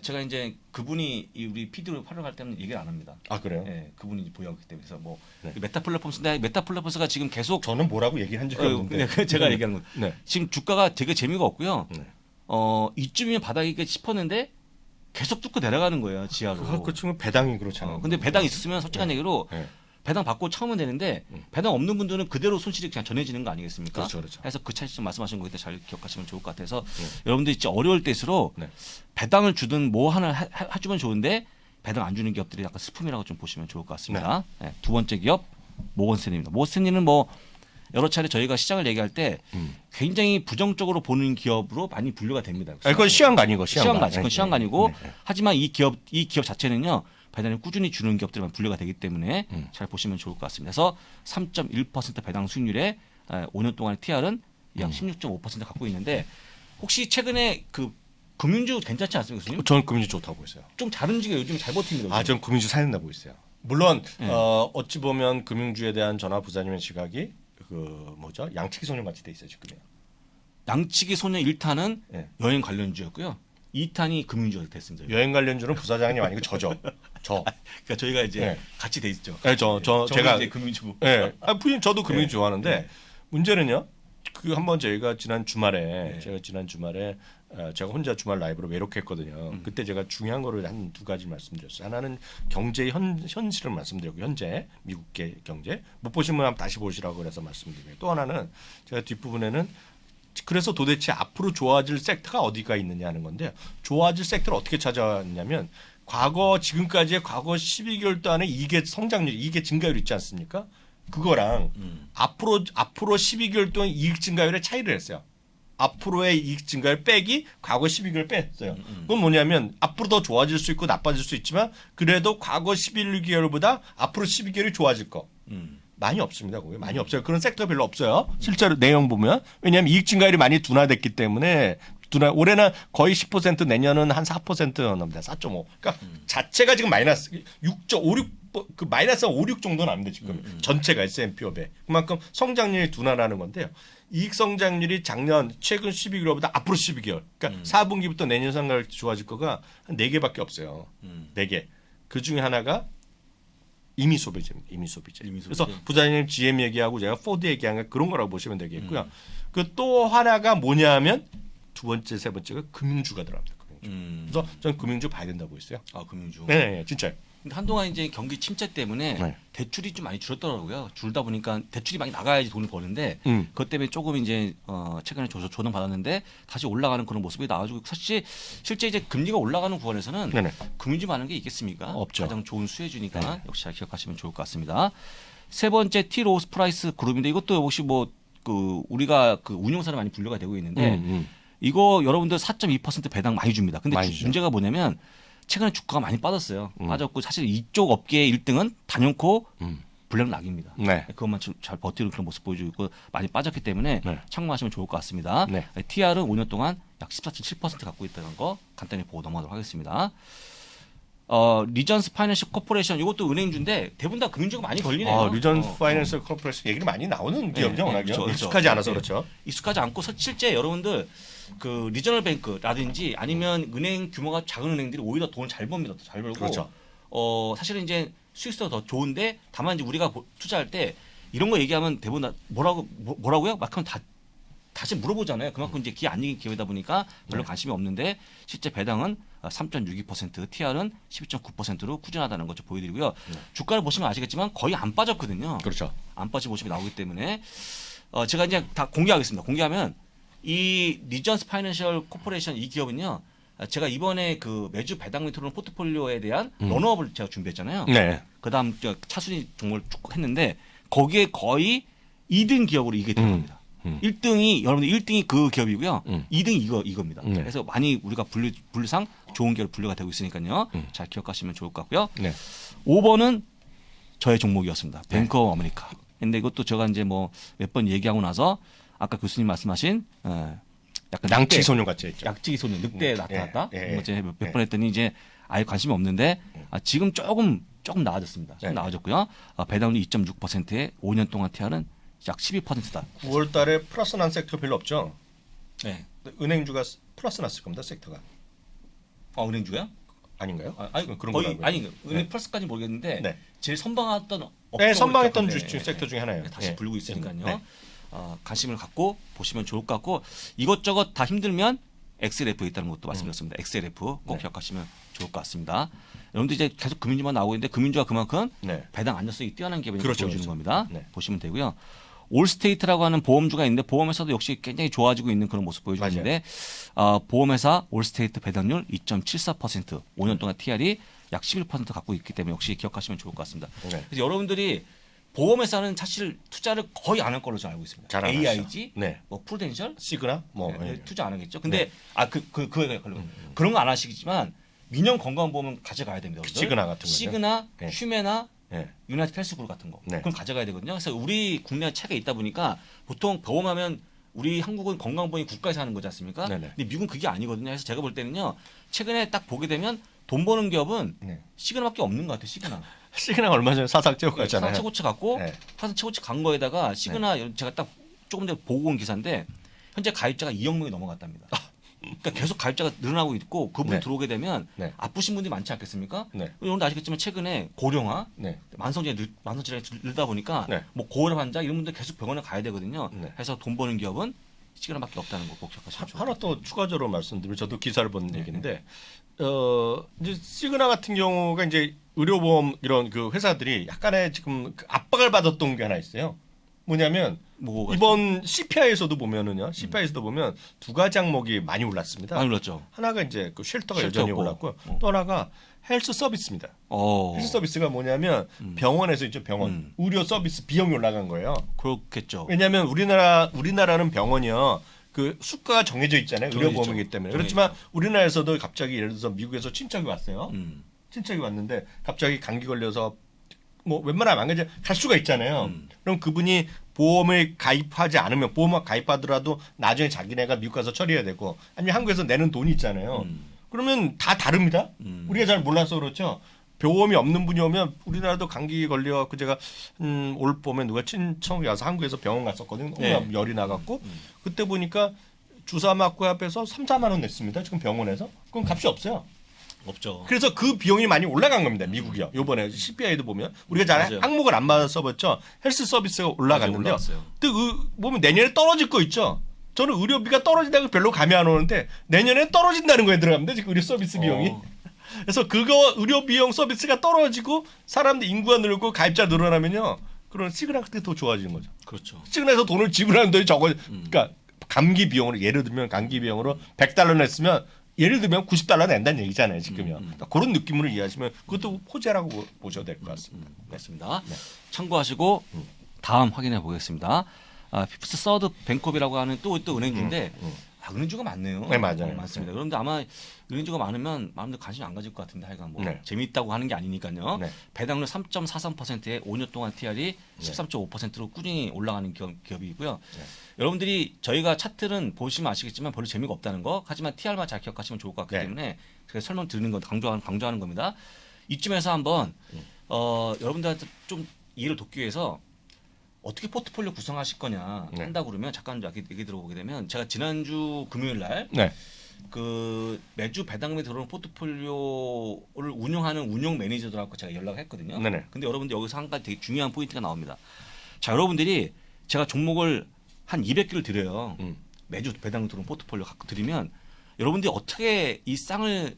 제가 이제 그분이 우리 PD로 활용할 때는 얘기를 안 합니다. 아 그래요? 네, 그분이 보유하기 때문에 그래서 뭐 메타플랫폼스인데 메타플랫폼스가 지금 계속 저는 뭐라고 얘기한 적이 없는데 제가 얘기하는 거. 지금 주가가 되게 재미가 없고요. 이쯤이면 바닥이겠 싶었는데 계속 뚫고 내려가는 거예요 지하로. 그 친구 배당이 그렇잖아요. 근데 배당 있었으면 솔직한 얘기로 배당 받고 처음은 되는데 배당 없는 분들은 그대로 손실이 그냥 전해지는 거 아니겠습니까? 그렇죠, 그렇죠. 그래서 그 차이점 말씀하신 거에 대해 잘 기억하시면 좋을 것 같아서 여러분들이 진짜 어려울 때일수록 배당을 주든 뭐 하나 해주면 좋은데 배당 안 주는 기업들이 약간 슬픔이라고 좀 보시면 좋을 것 같습니다. 두 번째 기업 모건스탠리입니다. 모건스탠리는 뭐 여러 차례 저희가 시장을 얘기할 때 굉장히 부정적으로 보는 기업으로 많이 분류가 됩니다. 그건 시황관이고 그건 시황관이고 하지만 이 기업 자체는요. 배당을 꾸준히 주는 기업들만 분류가 되기 때문에 잘 보시면 좋을 것 같습니다. 그래서 3.1% 배당 수익률에 5년 동안의 TR은 약 16.5% 갖고 있는데 혹시 최근에 그 금융주 괜찮지 않습니까, 교수님? 저는 금융주 좋다고 보였어요. 좀 잘 움직여 요즘 잘 버팁니다. 저는 금융주 사야 된다고 보였어요. 물론 어찌 보면 금융주에 대한 전화 부사님의 시각이 그 뭐죠? 양치기 소년 같이 돼 있어요 지금요. 양치기 소년 1탄은 여행 관련주였고요. 2탄이 금융주가 됐습니다. 여행 관련주는 부사장님 아니고 저죠. 그러니까 저희가 이제 같이 돼 있죠. 제가 이제 금융주고. 부인 저도 금융주 좋아하는데 문제는요. 그 한번 저희가 지난 주말에 제가 혼자 주말 라이브로 외롭했거든요. 그때 제가 중요한 거를 한 두 가지 말씀드렸어요. 하나는 경제의 현실을 말씀드렸고 현재 미국계 경제 못 보신 분 한번 다시 보시라고 그래서 말씀드리고요. 또 하나는 제가 뒷부분에는 그래서 도대체 앞으로 좋아질 섹터가 어디가 있느냐 하는 건데요. 좋아질 섹터를 어떻게 찾아왔냐면 지금까지의 과거 12개월 동안의 이익의 성장률, 이익의 증가율 있지 않습니까? 그거랑 앞으로 12개월 동안 이익 증가율의 차이를 했어요. 앞으로의 이익 증가율 빼기 과거 12개월 뺐어요. 그건 뭐냐면 앞으로 더 좋아질 수 있고 나빠질 수 있지만 그래도 과거 11개월보다 앞으로 12개월이 좋아질 거. 많이 없습니다. 거기 많이 없어요. 그런 섹터 별로 없어요. 실제로 내용 보면 왜냐하면 이익 증가율이 많이 둔화됐기 때문에 올해는 거의 10% 내년은 한 4% 넘습니다. 4.5. 그러니까 자체가 지금 마이너스 6.56 그 마이너스 5, 6 정도는 안 돼 지금 전체가 S&P 500. 그만큼 성장률이 둔화라는 건데요. 이익 성장률이 최근 12개월보다 앞으로 12개월. 그러니까 4분기부터 내년 상반기 좋아질 거가 한 4개밖에 없어요. 4개. 그 중에 하나가 임의 소비재입니다. 임의 소비재. 그래서 부장님 GM 얘기하고 제가 포드 얘기한 게 그런 거라고 보시면 되겠고요. 그 또 하나가 뭐냐면 두 번째, 세 번째가 금융주가 들어갑니다. 금융주. 그래서 저는 금융주 봐야 된다고 했어요. 금융주. 네, 진짜. 근데 한동안 이제 경기 침체 때문에 대출이 좀 많이 줄었더라고요. 줄다 보니까 대출이 많이 나가야지 돈을 버는데 그것 때문에 조금 이제 최근에 조정 받았는데 다시 올라가는 그런 모습이 나와주고 사실 실제 이제 금리가 올라가는 구간에서는 금융주 많은 게 있겠습니까? 없죠. 가장 좋은 수혜주니까 역시 잘 기억하시면 좋을 것 같습니다. 세 번째 T 로스 프라이스 그룹인데 이것도 혹시 뭐 그 우리가 그 운용사로 많이 분류가 되고 있는데 이거 여러분들 4.2% 배당 많이 줍니다. 근데 문제가 뭐냐면 최근에 주가가 많이 빠졌어요. 빠졌고 사실 이쪽 업계의 1등은 단연코 블랙락입니다. 그것만 잘 버티는 그런 모습 보여주고 있고 많이 빠졌기 때문에 참고하시면 좋을 것 같습니다. TR은 5년 동안 약 14.7% 갖고 있다는 거 간단히 보고 넘어가도록 하겠습니다. 리전스 파이낸셜 코퍼레이션 이것도 은행주인데 대부분 다 금융주가 많이 걸리네요. 리전스 파이낸셜 코퍼레이션 얘기를 많이 나오는 기업이죠. 워낙요. 익숙하지 않아서 그렇죠. 익숙하지 않고 실제 여러분들 그 리저널 뱅크라든지 아니면 은행 규모가 작은 은행들이 오히려 돈을 잘 법니다. 잘 벌고. 그렇죠. 사실은 이제 수익성도 더 좋은데 다만 이제 우리가 투자할 때 이런 거 얘기하면 대부분 다 뭐라고요? 막 하면 다시 물어보잖아요. 그만큼 이제 기회 안 이긴 기회다 보니까 별로 관심이 없는데 실제 배당은 3.62%, TR은 12.9%로 꾸준하다는 것을 보여드리고요. 주가를 보시면 아시겠지만 거의 안 빠졌거든요. 그렇죠. 안 빠진 모습이 나오기 때문에 제가 이제 다 공개하겠습니다. 공개하면 이 리전스 파이낸셜 코퍼레이션 이 기업은요. 제가 이번에 그 매주 배당 및 토론 포트폴리오에 대한 런업을 제가 준비했잖아요. 네. 그다음 차순위 종목을 쭉 했는데 거기에 거의 2등 기업으로 이게 들어갑니다. 1등이 여러분들 1등이 그 기업이고요. 2등이 이겁니다. 그래서 많이 우리가 분류상 좋은 기업 분류가 되고 있으니까요. 잘 기억하시면 좋을 것 같고요. 5번은 저의 종목이었습니다. 뱅크 오브 아메리카. 근데 이것도 제가 이제 뭐 몇 번 얘기하고 나서 아까 교수님 말씀하신 약간 양치 소년 같이 했죠. 약치기 소년 늑대에 나타났다. 이제 몇 번 했더니 이제 아예 관심이 없는데 지금 조금 나아졌습니다. 조금 나아졌고요. 배당률 2.6%에 5년 동안 TR은 약 12%다. 9월 달에 플러스 난 섹터 별로 없죠? 네. 은행주가 플러스 났을 겁니다, 섹터가. 은행주가요? 아닌가요? 아니, 그런 거의 거라고요. 아니 은행 플러스까지 모르겠는데 제일 선방했던 선방했던 섹터 중에 하나예요. 다시 불고 있으니까요. 관심을 갖고 보시면 좋을 것 같고 이것저것 다 힘들면 XLF 있다는 것도 말씀드렸습니다. XLF 꼭 기억하시면 좋을 것 같습니다. 여러분들 이제 계속 금융주만 나오고 있는데 금융주가 그만큼 배당 안정성이 뛰어난 기업이니까 보여주는 겁니다. 보시면 되고요. 올스테이트라고 하는 보험주가 있는데 보험회사도 역시 굉장히 좋아지고 있는 그런 모습 보여주는데 보험회사 올스테이트 배당률 2.74%, 5년 동안 TR이 약 11% 갖고 있기 때문에 역시 기억하시면 좋을 것 같습니다. 그래서 여러분들이 보험회사는 사실 투자를 거의 안 할 걸로 저는 알고 있습니다. 잘 AIG, 뭐 프루덴셜, 시그나, 투자 안 하겠죠. 근데 그거에 관련 그런 거 안 하시겠지만 민영 건강보험은 가져가야 됩니다. 시그나 같은 거죠. 시그나, 휴메나, 유나이티드 헬스그룹 같은 거. 그건 가져가야 되거든요. 그래서 우리 국내 체계에 있다 보니까 보통 보험하면 우리 한국은 건강보험이 국가에서 하는 거지 않습니까? 근데 미국은 그게 아니거든요. 그래서 제가 볼 때는요. 최근에 딱 보게 되면 돈 버는 기업은 시그나밖에 없는 것 같아요. 시그나 얼마 전에 사상 최고 갔잖아요. 사상 최고치 갔고 사상 최고치 간 거에다가 시그나 제가 딱 조금 전에 보고 온 기사인데 현재 가입자가 2억 명이 넘어갔답니다. 그러니까 계속 가입자가 늘어나고 있고 그분이 들어오게 되면 아프신 분들이 많지 않겠습니까? 여러분도 아시겠지만 최근에 고령화, 만성질환이 늘다 보니까 뭐 고혈압 환자 이런 분들 계속 병원에 가야 되거든요. 그래서 돈 버는 기업은 시그나밖에 없다는 거 꼭 기억하시면 좋겠습니다. 하나 또 추가적으로 말씀드리면 저도 기사를 본 얘기인데 이제 시그나 같은 경우가 이제 의료보험 이런 그 회사들이 약간의 지금 그 압박을 받았던 게 하나 있어요. 뭐냐면 이번 CPI에서도 보면은요. CPI에서도 보면 두 가지 항목이 많이 올랐습니다. 많이 올랐죠. 하나가 이제 그 쉘터가 여전히 올랐고요. 또 하나가 헬스 서비스입니다. 헬스 서비스가 뭐냐면 병원에서 있죠. 병원 의료 서비스 비용이 올라간 거예요. 그렇겠죠. 왜냐하면 우리나라는 병원이요. 그 수가가 정해져 있잖아요. 의료보험이기 때문에. 그렇지만 우리나라에서도 갑자기 예를 들어서 미국에서 친척이 왔어요. 친척이 왔는데 갑자기 감기 걸려서 뭐 웬만하면 안 가지 갈 수가 있잖아요. 그럼 그분이 보험을 가입하지 않으면 보험을 가입하더라도 나중에 자기네가 미국 가서 처리해야 되고 아니면 한국에서 내는 돈이 있잖아요. 그러면 다 다릅니다. 우리가 잘 몰라서 그렇죠. 보험이 없는 분이 오면 우리나라도 감기 걸려갖고 제가 올 봄에 누가 친척이 와서 한국에서 병원 갔었거든요. 너무 열이 나갖고 그때 보니까 주사 맞고 앞에서 3, 4만 원 냈습니다. 지금 병원에서. 그럼 값이 없어요. 없죠. 그래서 그 비용이 많이 올라간 겁니다. 미국이요. 요번에 CPI도 보면 우리가 잘 항목을 안 받아서봤죠. 헬스 서비스가 올라갔는데요. 근데 보면 내년에 떨어질 거 있죠. 저는 의료비가 떨어진다고 별로 감이 안 오는데 내년에 떨어진다는 거에 들어갑니다. 지금 의료 서비스 비용이. 그래서 그거 의료 비용 서비스가 떨어지고 사람들 인구가 늘고 가입자 늘어나면요. 그런 시그나 같은 게 더 좋아지는 거죠. 그렇죠. 시그나에서 돈을 지불하는 돈이 적어. 그러니까 감기 비용으로 예를 들면 감기 비용으로 $100 냈으면 예를 들면 $90 낸다는 얘기잖아요, 지금요. 그러니까 그런 느낌으로 이해하시면 그것도 호재라고 보셔도 될 것 같습니다. 맞습니다. 참고하시고 다음 확인해 보겠습니다. 피프스 서드 뱅크업이라고 하는 또 은행주인데 은행주가 많네요. 네, 맞아요. 많습니다. 그런데 아마 은행주가 많으면 마음대로 관심이 안 가질 것 같은데 하여간 뭐 재미있다고 하는 게 아니니까요. 배당률 3.43%에 5년 동안 TR이 13.5%로 꾸준히 올라가는 기업이고요. 여러분들이 저희가 차트는 보시면 아시겠지만 별로 재미가 없다는 거. 하지만 TR만 잘 기억하시면 좋을 것 같기 때문에 제가 설명 드리는 거 강조하는 겁니다. 이쯤에서 한번 여러분들한테 좀 이해를 돕기 위해서 어떻게 포트폴리오 구성하실 거냐 한다고 그러면 잠깐 얘기 들어보게 되면 제가 지난주 금요일 날 그 매주 배당금이 들어오는 포트폴리오를 운영하는 운영 매니저들하고 제가 연락을 했거든요. 근데 여러분들 여기서 한 가지 되게 중요한 포인트가 나옵니다. 자, 여러분들이 제가 종목을 한 200개를 드려요. 매주 배당금 들어오는 포트폴리오 갖고 드리면 여러분들이 어떻게 이 쌍을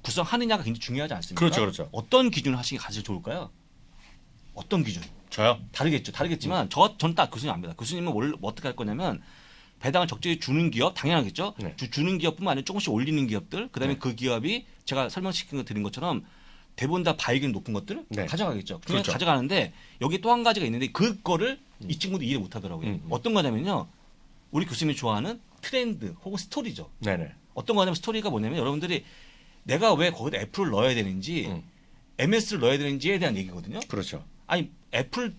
구성하느냐가 굉장히 중요하지 않습니까? 그렇죠. 어떤 기준을 하시는 게 가장 좋을까요? 어떤 기준? 저요? 다르겠지만 저는 딱 교수님 압니다. 교수님은 원래 어떻게 할 거냐면 배당을 적절히 주는 기업 당연하겠죠. 주는 기업뿐만 아니라 조금씩 올리는 기업들, 그다음에 그 기업이 제가 설명시킨 거 드린 것처럼 대부분 다 바이익이 높은 것들 가져가겠죠. 그냥 가져가는데 여기 또 한 가지가 있는데 그거를 이 친구도 이해 못 하더라고요. 어떤 거냐면요. 우리 교수님이 좋아하는 트렌드 혹은 스토리죠. 어떤 거냐면 스토리가 뭐냐면 여러분들이 내가 왜 거기다 애플을 넣어야 되는지 MS를 넣어야 되는지에 대한 얘기거든요. 그렇죠. 아니 애플을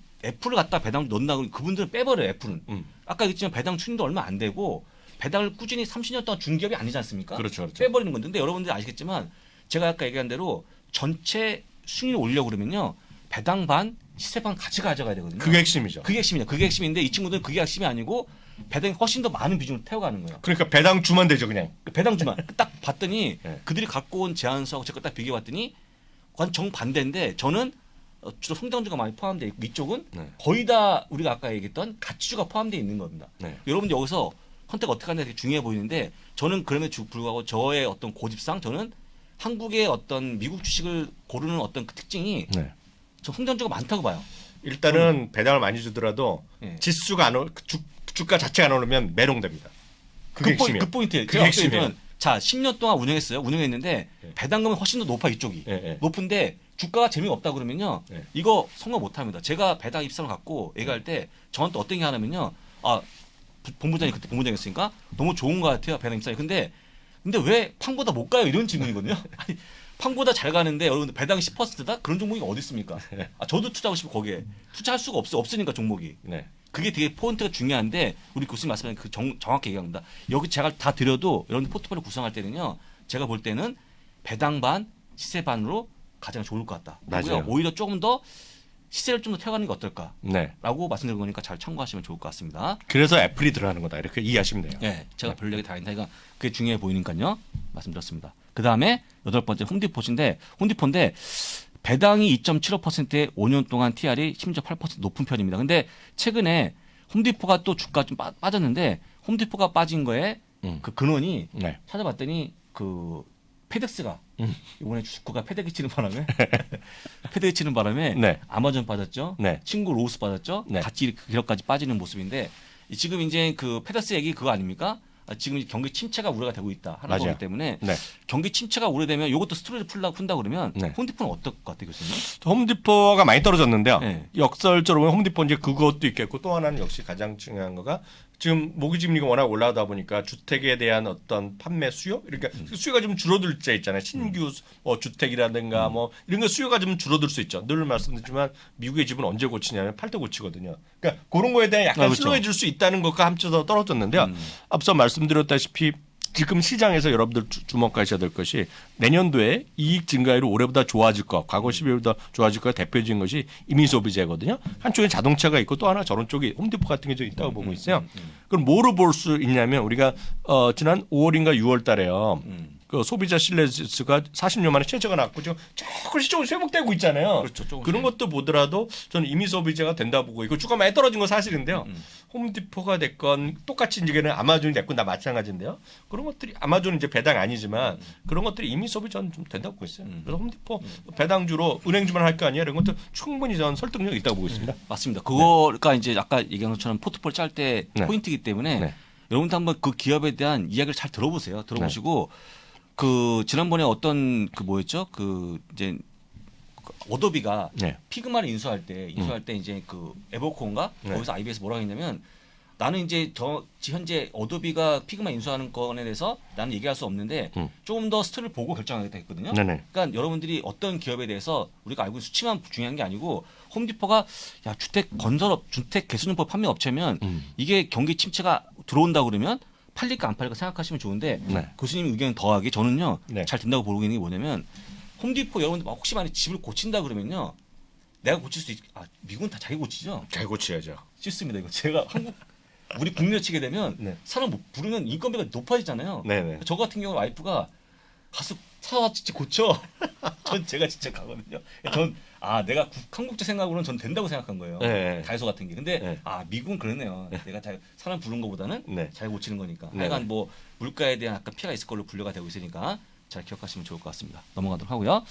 갖다 배당 넣는다고 그분들은 빼버려요. 애플은. 아까 얘기했지만 배당 추진도 얼마 안 되고 배당을 꾸준히 30년 동안 준 기업이 아니지 않습니까? 그렇죠. 빼버리는 건데 근데 여러분들이 아시겠지만 제가 아까 얘기한 대로 전체 수익을 올려고 그러면요. 배당 반 시세 반 같이 가져가야 되거든요. 그게 핵심이죠. 그게 핵심인데 이 친구들은 그게 핵심이 아니고 배당이 훨씬 더 많은 비중을 태워가는 거예요. 그러니까 배당 주면 되죠 그냥. 배당 주만. 딱 봤더니 그들이 갖고 온 제안서하고 제가 딱 비교해봤더니 정반대인데 저는 주로 성장주가 많이 포함되어 있고 이쪽은 거의 다 우리가 아까 얘기했던 가치주가 포함되어 있는 겁니다. 여러분들 여기서 선택 어떻게 하느냐 되게 중요해 보이는데 저는 그럼에도 불구하고 저의 어떤 고집상 저는 한국의 어떤 미국 주식을 고르는 어떤 그 특징이 저 성장주가 많다고 봐요. 일단은 배당을 많이 주더라도 지수가 주가 자체가 안 오르면 매롱됩니다. 그게 핵심이에요. 그 포인트예요. 그게 핵심이에요. 자, 10년 동안 운영했는데 배당금이 훨씬 더 높아 이쪽이. 높은데 주가가 재미가 없다 그러면요. 이거 성공 못 합니다. 제가 배당 입성을 갖고 얘기할 때 저한테 어떤 게 하냐면요. 본부장이 그때 본부장이었으니까 너무 좋은 것 같아요. 배당 입성이. 근데 왜 팡보다 못 가요? 이런 질문이거든요. 아니, 팡보다 잘 가는데 여러분들 배당 10%다? 그런 종목이 어디 있습니까? 저도 투자하고 싶고 거기에 투자할 수가 없으니까 종목이. 그게 되게 포인트가 중요한데 우리 교수님 말씀하신 그 정확히 얘기합니다. 여기 제가 다 드려도 여러분들 포트폴리오 구성할 때는요. 제가 볼 때는 배당 반, 시세 반으로 가장 좋을 것 같다. 맞아요. 오히려 조금 더 시세를 좀 더 태워가는 게 어떨까라고 말씀드린 거니까 잘 참고하시면 좋을 것 같습니다. 그래서 애플이 들어가는 거다 이렇게 이해하시면 돼요. 네, 제가 별 얘기 다 했는데 그게 중요해 보이니까요. 말씀드렸습니다. 그 다음에 8번째 홈디포인데 배당이 2.75%에 5년 동안 TR이 심지어 8% 높은 편입니다. 근데 최근에 홈디포가 또 주가 좀 빠졌는데 홈디포가 빠진 거에 그 근원이 찾아봤더니 그 페덱스가 이번에 주식구가 페덱이 치는 바람에 아마존 빠졌죠. 친구 로스 빠졌죠. 같이 기업까지 빠지는 모습인데 지금 이제 그 페덱스 얘기 그거 아닙니까? 지금 경기 침체가 우려가 되고 있다 하는 거기 때문에 경기 침체가 우려되면 이것도 스토리를 푼다 그러면 홈디포는 어떨 것 같아요, 교수님? 홈디포가 많이 떨어졌는데요. 역설적으로 보면 홈디포 이제 그것도 있겠고 또 하나는 역시 가장 중요한 거가 지금 모기지금리가 워낙 올라가다 보니까 주택에 대한 어떤 판매 수요, 그러니까 수요가 좀 줄어들 때 있잖아요. 신규 주택이라든가 뭐 이런 거 수요가 좀 줄어들 수 있죠. 늘 말씀드리지만 미국의 집은 언제 고치냐면 팔 때 고치거든요. 그러니까 그런 거에 대한 약간 슬로해질 수 있다는 것과 합쳐서 떨어졌는데요. 앞서 말씀드렸다시피 지금 시장에서 여러분들 주목하셔야 될 것이 내년도에 이익 증가율이 올해보다 좋아질 것, 과거 12월보다 좋아질 것 대표적인 것이 임의소비재거든요. 한쪽에 자동차가 있고 또 하나 저런 쪽이 홈디포 같은 게 좀 있다고 보고 있어요. 그럼 뭐로 볼 수 있냐면 우리가 지난 5월인가 6월 달에요. 그 소비자 신뢰지수가 40년 만에 최저가 났고 지금 조금씩 회복되고 있잖아요. 그렇죠, 그런 것도 보더라도 저는 임의 소비재가 된다 보고 이거 주가 많이 떨어진 건 사실인데요. 홈디포가 됐건 똑같이 이제는 아마존이 됐건 다 마찬가지인데요. 그런 것들이 아마존은 이제 배당 아니지만 그런 것들이 임의 소비재는 좀 된다고 보고 있어요. 그래서 홈디포 배당주로 은행주만 할 거 아니에요. 이런 것도 충분히 저는 설득력이 있다고 보고 있습니다. 맞습니다. 그거가 이제 아까 얘기한 것처럼 포트폴리오 짤 때 포인트이기 때문에 여러분도 한번 그 기업에 대한 이야기를 잘 들어보세요. 들어보시고 그 지난번에 어떤 그 뭐였죠? 그 이제 어도비가 피그마를 인수할 때 이제 그 에버코인가 거기서 IBS 뭐라고 했냐면 나는 이제 현재 어도비가 피그마 인수하는 건에 대해서 나는 얘기할 수 없는데 조금 더 스토리를 보고 결정하겠다 했거든요. 네네. 그러니까 여러분들이 어떤 기업에 대해서 우리가 알고 있는 수치만 중요한 게 아니고 홈디포가 야 주택 건설업, 주택 개수증보 판매 업체면 이게 경기 침체가 들어온다 그러면 팔릴까 안 팔릴까 생각하시면 좋은데 네. 교수님 의견 더하기 저는요 네. 잘 된다고 보고 있는 게 뭐냐면 홈디포 여러분들 혹시 만약 집을 고친다 그러면요 내가 고칠 수 미국은 다 자기 고치죠. 잘 고쳐야죠. 싫습니다 이거 제가 우리 국내 치게 되면 네. 사람 부르면 인건비가 높아지잖아요. 네네. 저 같은 경우 와이프가 가서 사와 진짜 고쳐. 전 제가 진짜 가거든요. 내가 한국제 생각으로는 전 된다고 생각한 거예요. 네. 다이소 같은 게. 근데 네. 미국은 그러네요. 내가 사람 부른 거보다는 네. 잘 고치는 거니까. 네. 하여간 뭐 물가에 대한 약간 피해가 있을 걸로 분류가 되고 있으니까 잘 기억하시면 좋을 것 같습니다. 넘어가도록 하고요.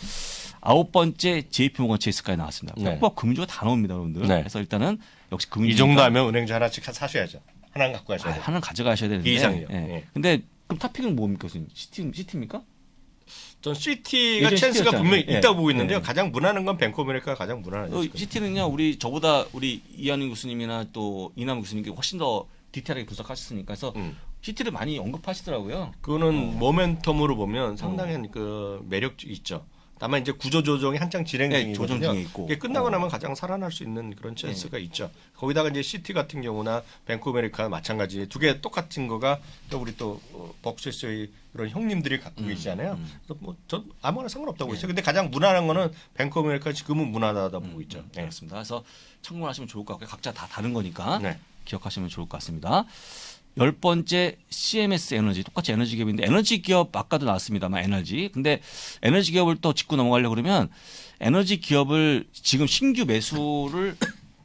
9번째 JP모건 체이스까지 나왔습니다. 네. 금융주가 다 나옵니다, 여러분들. 네. 그래서 일단은 역시 금융주 이 정도 하면 은행주 하나씩 사셔야죠. 하나 갖고 가셔야 돼요. 하나는 가져가셔야 되는데. 이상이요. 예. 예. 근데 그럼 탑픽은 뭡니까, 교수님? 시티입니까? 전 시티가 예전 찬스가 시티였잖아요. 분명히 예. 있다고 보고 있는데요. 예. 가장 무난한 건 뱅크 오브 아메리카가 가장 무난하죠. 시티는요, 우리 이한희 교수님이나 또 이남 교수님께 훨씬 더 디테일하게 분석하셨으니까 그래서 시티를 많이 언급하시더라고요. 그거는 모멘텀으로 보면 상당한 그 매력이 있죠. 다만 이제 구조 조정이 한창 진행 네, 중이거든요. 조정 중에 있고. 이게 끝나고 나면 가장 살아날 수 있는 그런 찬스가 있죠. 거기다가 이제 시티 같은 경우나 뱅크 오브 아메리카 마찬가지 두 개 똑같은 거가 또 우리 또 버크셔스의 그런 형님들이 갖고 계시잖아요. 그래서 뭐 전 아무거나 상관없다고 있어요. 근데 가장 무난한 거는 뱅크 오브 아메리카 지금은 무난하다 보고 있죠. 네. 그렇습니다. 그래서 참고하시면 좋을 것 같고요. 각자 다 다른 거니까 네. 기억하시면 좋을 것 같습니다. 10번째 CMS 에너지 똑같이 에너지 기업인데 에너지 기업 아까도 나왔습니다만 에너지 근데 에너지 기업을 또 짚고 넘어가려고 그러면 에너지 기업을 지금 신규 매수를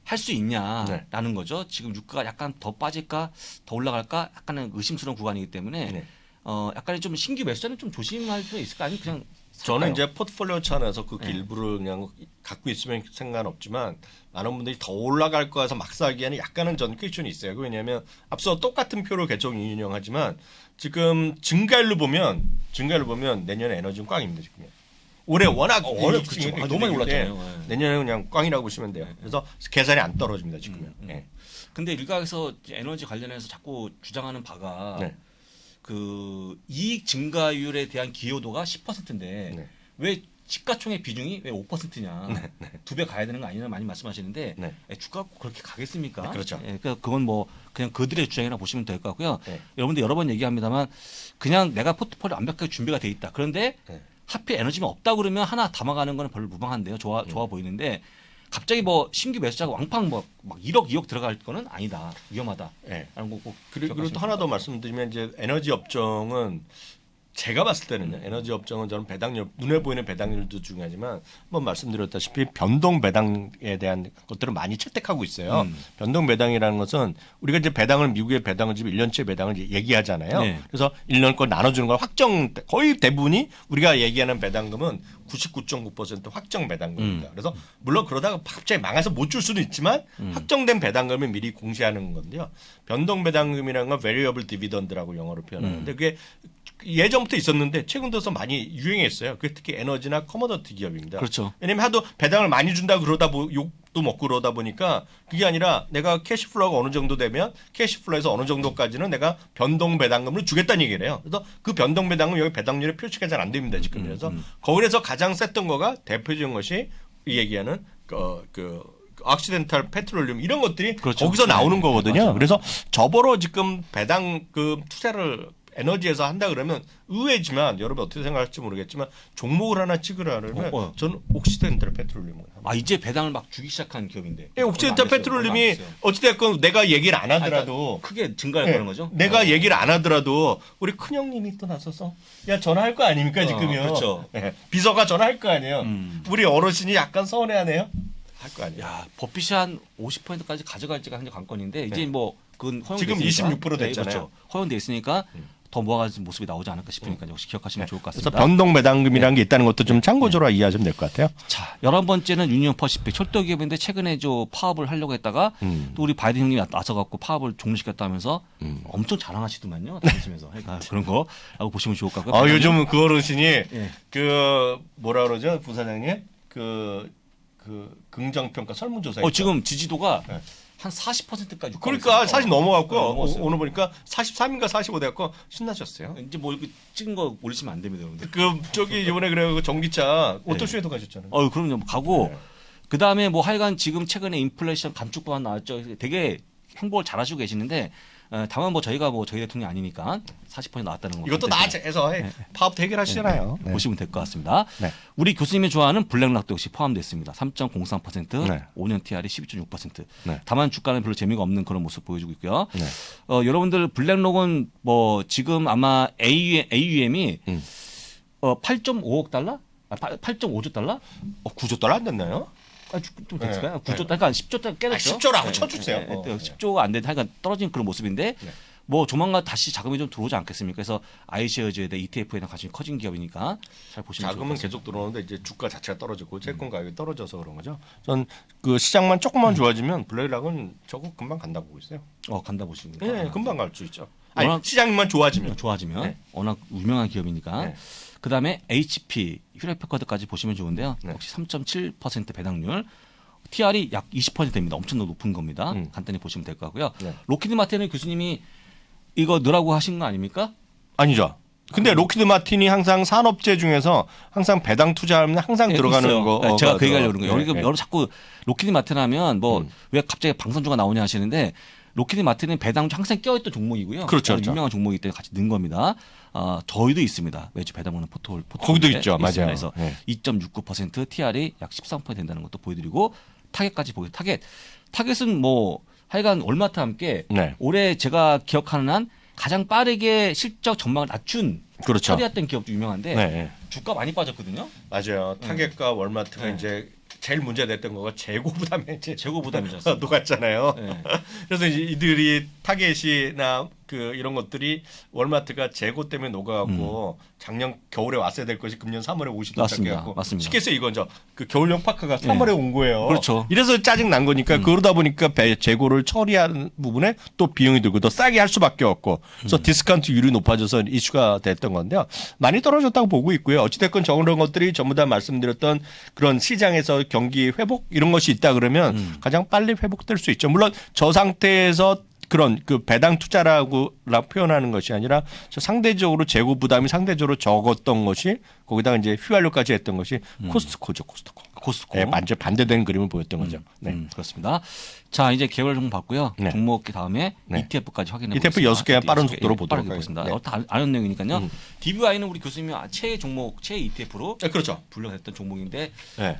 할 수 있냐라는 거죠. 지금 유가가 약간 더 빠질까 더 올라갈까 약간은 의심스러운 구간이기 때문에 네. 약간의 좀 신규 매수자는 좀 조심할 필요 있을까 아니면 그냥 저는 이제 포트폴리오 차원에서 그 네. 일부를 그냥 갖고 있으면 상관없지만 많은 분들이 더 올라갈 거라서 막 사기에는 약간은 전 퀘스천이 있어요. 왜냐하면 앞서 똑같은 표를 계속 운영하지만 지금 증가율로 보면 내년에 에너지는 꽝입니다. 지금. 올해 워낙 너무 많이 올랐잖아요. 내년에 그냥 꽝이라고 보시면 돼요. 그래서 계산이 안 떨어집니다. 지금은. 네. 근데 일각에서 에너지 관련해서 자꾸 주장하는 바가 네. 그 이익 증가율에 대한 기여도가 10%인데 네. 왜 시가총액 비중이 왜 5%냐? 두 배 가야 되는 거 아니냐 많이 말씀하시는데 네. 주가가 꼭 그렇게 가겠습니까? 네, 그렇죠. 그러니까 그건 뭐 그냥 그들의 주장이라 보시면 될 것 같고요. 네. 여러분들 여러 번 얘기합니다만 그냥 내가 포트폴리오 완벽하게 준비가 돼 있다. 그런데 네. 하필 에너지만 없다 그러면 하나 담아가는 거는 별로 무방한데요. 좋아 보이는데 갑자기 뭐 신규 매수자가 왕팡 막 1억 2억 들어갈 거는 아니다. 위험하다. 네. 라는 거 꼭 그리고 또 하나 더 말씀드리면 이제 에너지 업종은 제가 봤을 때는요. 에너지 업종은 저는 배당률 눈에 보이는 배당률도 중요하지만 한번 말씀드렸다시피 변동 배당에 대한 것들을 많이 채택하고 있어요. 변동 배당이라는 것은 우리가 이제 배당을 미국의 배당을 지금 1년치 배당을 얘기하잖아요. 네. 그래서 1년 걸 나눠주는 걸 확정 거의 대부분이 우리가 얘기하는 배당금은 99.9% 확정 배당금입니다. 그래서 물론 그러다가 갑자기 망해서 못 줄 수도 있지만 확정된 배당금을 미리 공시하는 건데요. 변동 배당금이라는 건 variable dividend라고 영어로 표현하는데 그게 예전부터 있었는데 최근 들어서 많이 유행했어요. 그게 특히 에너지나 커머더티 기업입니다. 그렇죠. 왜냐하면 하도 배당을 많이 준다 그러다 욕도 먹고 그러다 보니까 그게 아니라 내가 캐시플로우가 어느 정도 되면 캐시플로우에서 어느 정도까지는 내가 변동 배당금을 주겠다는 얘기를 해요. 그래서 그 변동 배당금 여기 배당률에 표시가 잘 안 됩니다. 지금. 그래서 거기에서 가장 셌던 거가 대표적인 것이 이 얘기하는 그 악시덴탈 페트롤륨 이런 것들이 그렇죠. 거기서 나오는 네. 거거든요. 맞아요. 그래서 저보러 지금 배당 그 투자를 에너지에서 한다 그러면 의외지만 여러분 어떻게 생각할지 모르겠지만 종목을 하나 찍으라 그러면 저는 옥시덴탈 페트롤륨을 이제 배당을 막 주기 시작한 기업인데. 예, 옥시덴탈 페트롤륨이 어찌됐건 내가 얘기를 안 하더라도 크게 증가할 거는 거죠. 내가 얘기를 안 하더라도 우리 큰형님이 또 나서서 야 전화할 거 아닙니까 지금요. 그렇죠. 예, 비서가 전화할 거 아니에요. 우리 어르신이 약간 서운해하네요. 할 거 아니에요. 야, 버핏이 한 50%까지 가져갈지가 현재 관건인데 이제 뭐 그건 허용돼 지금 있으니까. 26% 됐잖아요. 그렇죠. 허용돼 있으니까 더 모아가는 모습이 나오지 않을까 싶으니까 역시 기억하시면 좋을 것 그래서 같습니다. 변동 배당금이라는 게 있다는 것도 좀 참고적으로 이해하시면 될 것 같아요. 자, 11번째는 유니온 퍼시픽 철도 기업인데 최근에 파업을 하려고 했다가 또 우리 바이든 형님이 나서갖고 파업을 종료시켰다면서 엄청 자랑하시더만요. 다니시면서 그러니까 그런 거라고 보시면 좋을 것 같고요. 요즘 그 어르신이 그 뭐라 그러죠 부사장님 그 그 긍정평가 설문조사. 지금 지지도가 한 40%까지. 그러니까 40 넘어갔고 오늘 보니까 43인가 45 돼갖고 신나셨어요. 이제 뭐 이거 찍은 거 올리시면 안 됩니다, 여러분들. 저기 이번에 그래 전기차 오토쇼에도 가셨잖아요. 그럼요. 가고 그 다음에 뭐 하여간 지금 최근에 인플레이션 감축 방안 나왔죠. 되게 행보를 잘하시고 계시는데. 다만 뭐 저희가 저희 대통령이 아니니까 40% 나왔다는 거. 이것도 나해서 파업도 해결하시잖아요. 보시면 될 것 같습니다. 우리 교수님이 좋아하는 블랙락도 역시 포함되어 있습니다. 3.03%, 5년 TR이 12.6%. 다만 주가는 별로 재미가 없는 그런 모습 보여주고 있고요. 여러분들 블랙록은 뭐 지금 아마 AUM이 8.5억 달러? 8.5조 달러? 9조 달러 안 됐나요? 좀 됐을까요? 9조, 그러니까 10조 달 깨졌죠. 10조라고 쳐주세요. 10조가 안 되는 하여간 떨어진 그런 모습인데 뭐 조만간 다시 자금이 좀 들어오지 않겠습니까? 그래서 아이쉐어즈에 대한 ETF에 대한 관심이 커진 기업이니까 잘 보시면 자금은 계속 들어오는데 이제 주가 자체가 떨어지고 채권 가격이 떨어져서 그런 거죠. 전 그 시장만 조금만 좋아지면 블랙락은 저거 금방 간다 보고 있어요. 간다 보시면. 네, 금방 갈 수 있죠. 아니, 시장만 좋아지면. 워낙 유명한 기업이니까. 그다음에 HP 휴레패커드까지 보시면 좋은데요. 역시 3.7% 배당률. TR이 약 20%입니다. 엄청 높은 겁니다. 간단히 보시면 될 것 같고요. 로키드 마틴은 교수님이 이거 넣으라고 하신 거 아닙니까? 아니죠. 근데 로키드 마틴이 항상 산업재 중에서 항상 배당 투자하면 항상 들어가는 거. 제가 그 얘기하려고 그런 거예요. 여러분 자꾸 로키드 마틴 하면 왜 갑자기 방산주가 나오냐 하시는데 로키드 마틴은 배당주 항상 껴있던 종목이고요. 그렇죠. 유명한 종목이기 때문에 같이 넣은 겁니다. 저희도 있습니다. 매주 배당 오는 포털 거기도 있죠. 맞아요. 그래서 2.69% TR이 약 13% 된다는 것도 보여드리고 타겟까지 보겠습니다. 타겟은 뭐 하여간 월마트와 함께 올해 제가 기억하는 한 가장 빠르게 실적 전망을 낮춘 처리했던 기업도 유명한데 주가 많이 빠졌거든요. 맞아요. 타겟과 월마트가 이제 제일 문제됐던 거가 재고 부담이 이제 재고 부담이죠. 녹았잖아요. 그래서 이제 이들이 타겟이나 그 이런 것들이 월마트가 재고 때문에 녹아갖고 작년 겨울에 왔어야 될 것이 금년 3월에 오시 도착해갖고 시켰어요. 이건 그 겨울용 파카가 3월에 온 거예요. 그렇죠. 이래서 짜증 난 거니까 그러다 보니까 재고를 처리하는 부분에 또 비용이 들고 더 싸게 할 수밖에 없고 그래서 디스카운트율이 높아져서 이슈가 됐던 건데요. 많이 떨어졌다고 보고 있고요. 어찌됐건 저런 것들이 전부 다 말씀드렸던 그런 시장에서 경기 회복 이런 것이 있다 그러면 가장 빨리 회복될 수 있죠. 물론 저 상태에서 그런 그 배당 투자라고 표현하는 것이 아니라 상대적으로 재고 부담이 상대적으로 적었던 것이 거기다가 이제 휘발유까지 했던 것이 코스트코죠. 코스트코. 네, 완전 반대되는 그림을 보였던 거죠. 그렇습니다. 자, 이제 개별 종목 봤고요. 종목 다음에 ETF까지 확인해 ETF 보겠습니다. 6개 빠른 속도로 보도록 하겠습니다. 다 아는 내용이니까요. DBI는 우리 교수님이 최애 종목, 최애 ETF로 그렇죠. 분류했던 종목인데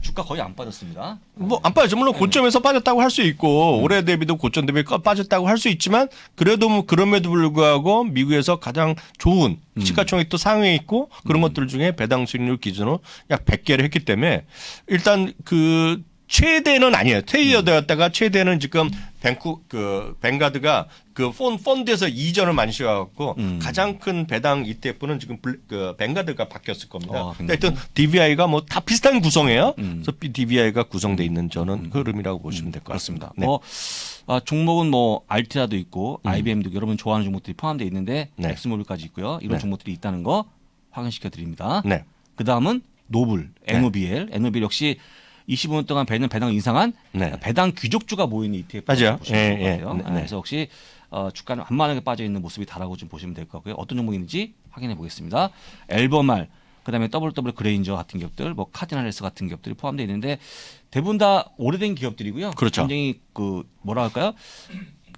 주가 거의 안 빠졌습니다. 뭐 안 빠졌죠. 물론 고점에서 빠졌다고 할 수 있고 올해 대비도 고점 대비 빠졌다고 할 수 있지만 그래도 뭐 그럼에도 불구하고 미국에서 가장 좋은 시가총액도 상위에 있고 그런 것들 중에 배당 수익률 기준으로 약 100개를 했기 때문에 일단 그 최대는 아니에요. 퇴이어되었다가 최대는 지금 뱅가드가 그 펀드에서 이전을 많이 시켜갖고 가장 큰 배당 ETF는 지금 뱅가드가 바뀌었을 겁니다. 하여튼 DBI가 뭐 다 비슷한 구성이에요. 그래서 DBI가 구성돼 있는 저는 흐름이라고 보시면 될 것 같습니다. 종목은 뭐 알티라도 있고 IBM도 여러분 좋아하는 종목들이 포함되어 있는데 엑스모빌까지 있고요. 이런 종목들이 있다는 거 확인시켜 드립니다. 그 다음은 노블, NOBL 역시 25년 동안 배당 인상한 배당 귀족주가 모이는 ETF라고 보시면 될 것 같아요. 그래서 혹시 주가는 완만하게 빠져 있는 모습이 다라고 좀 보시면 될 것 같고요. 어떤 종목인지 확인해 보겠습니다. 엘버말, 그다음에 WW 그레인저 같은 기업들, 뭐 카디널레스 같은 기업들이 포함되어 있는데 대부분 다 오래된 기업들이고요. 그렇죠. 굉장히 그 뭐라 할까요?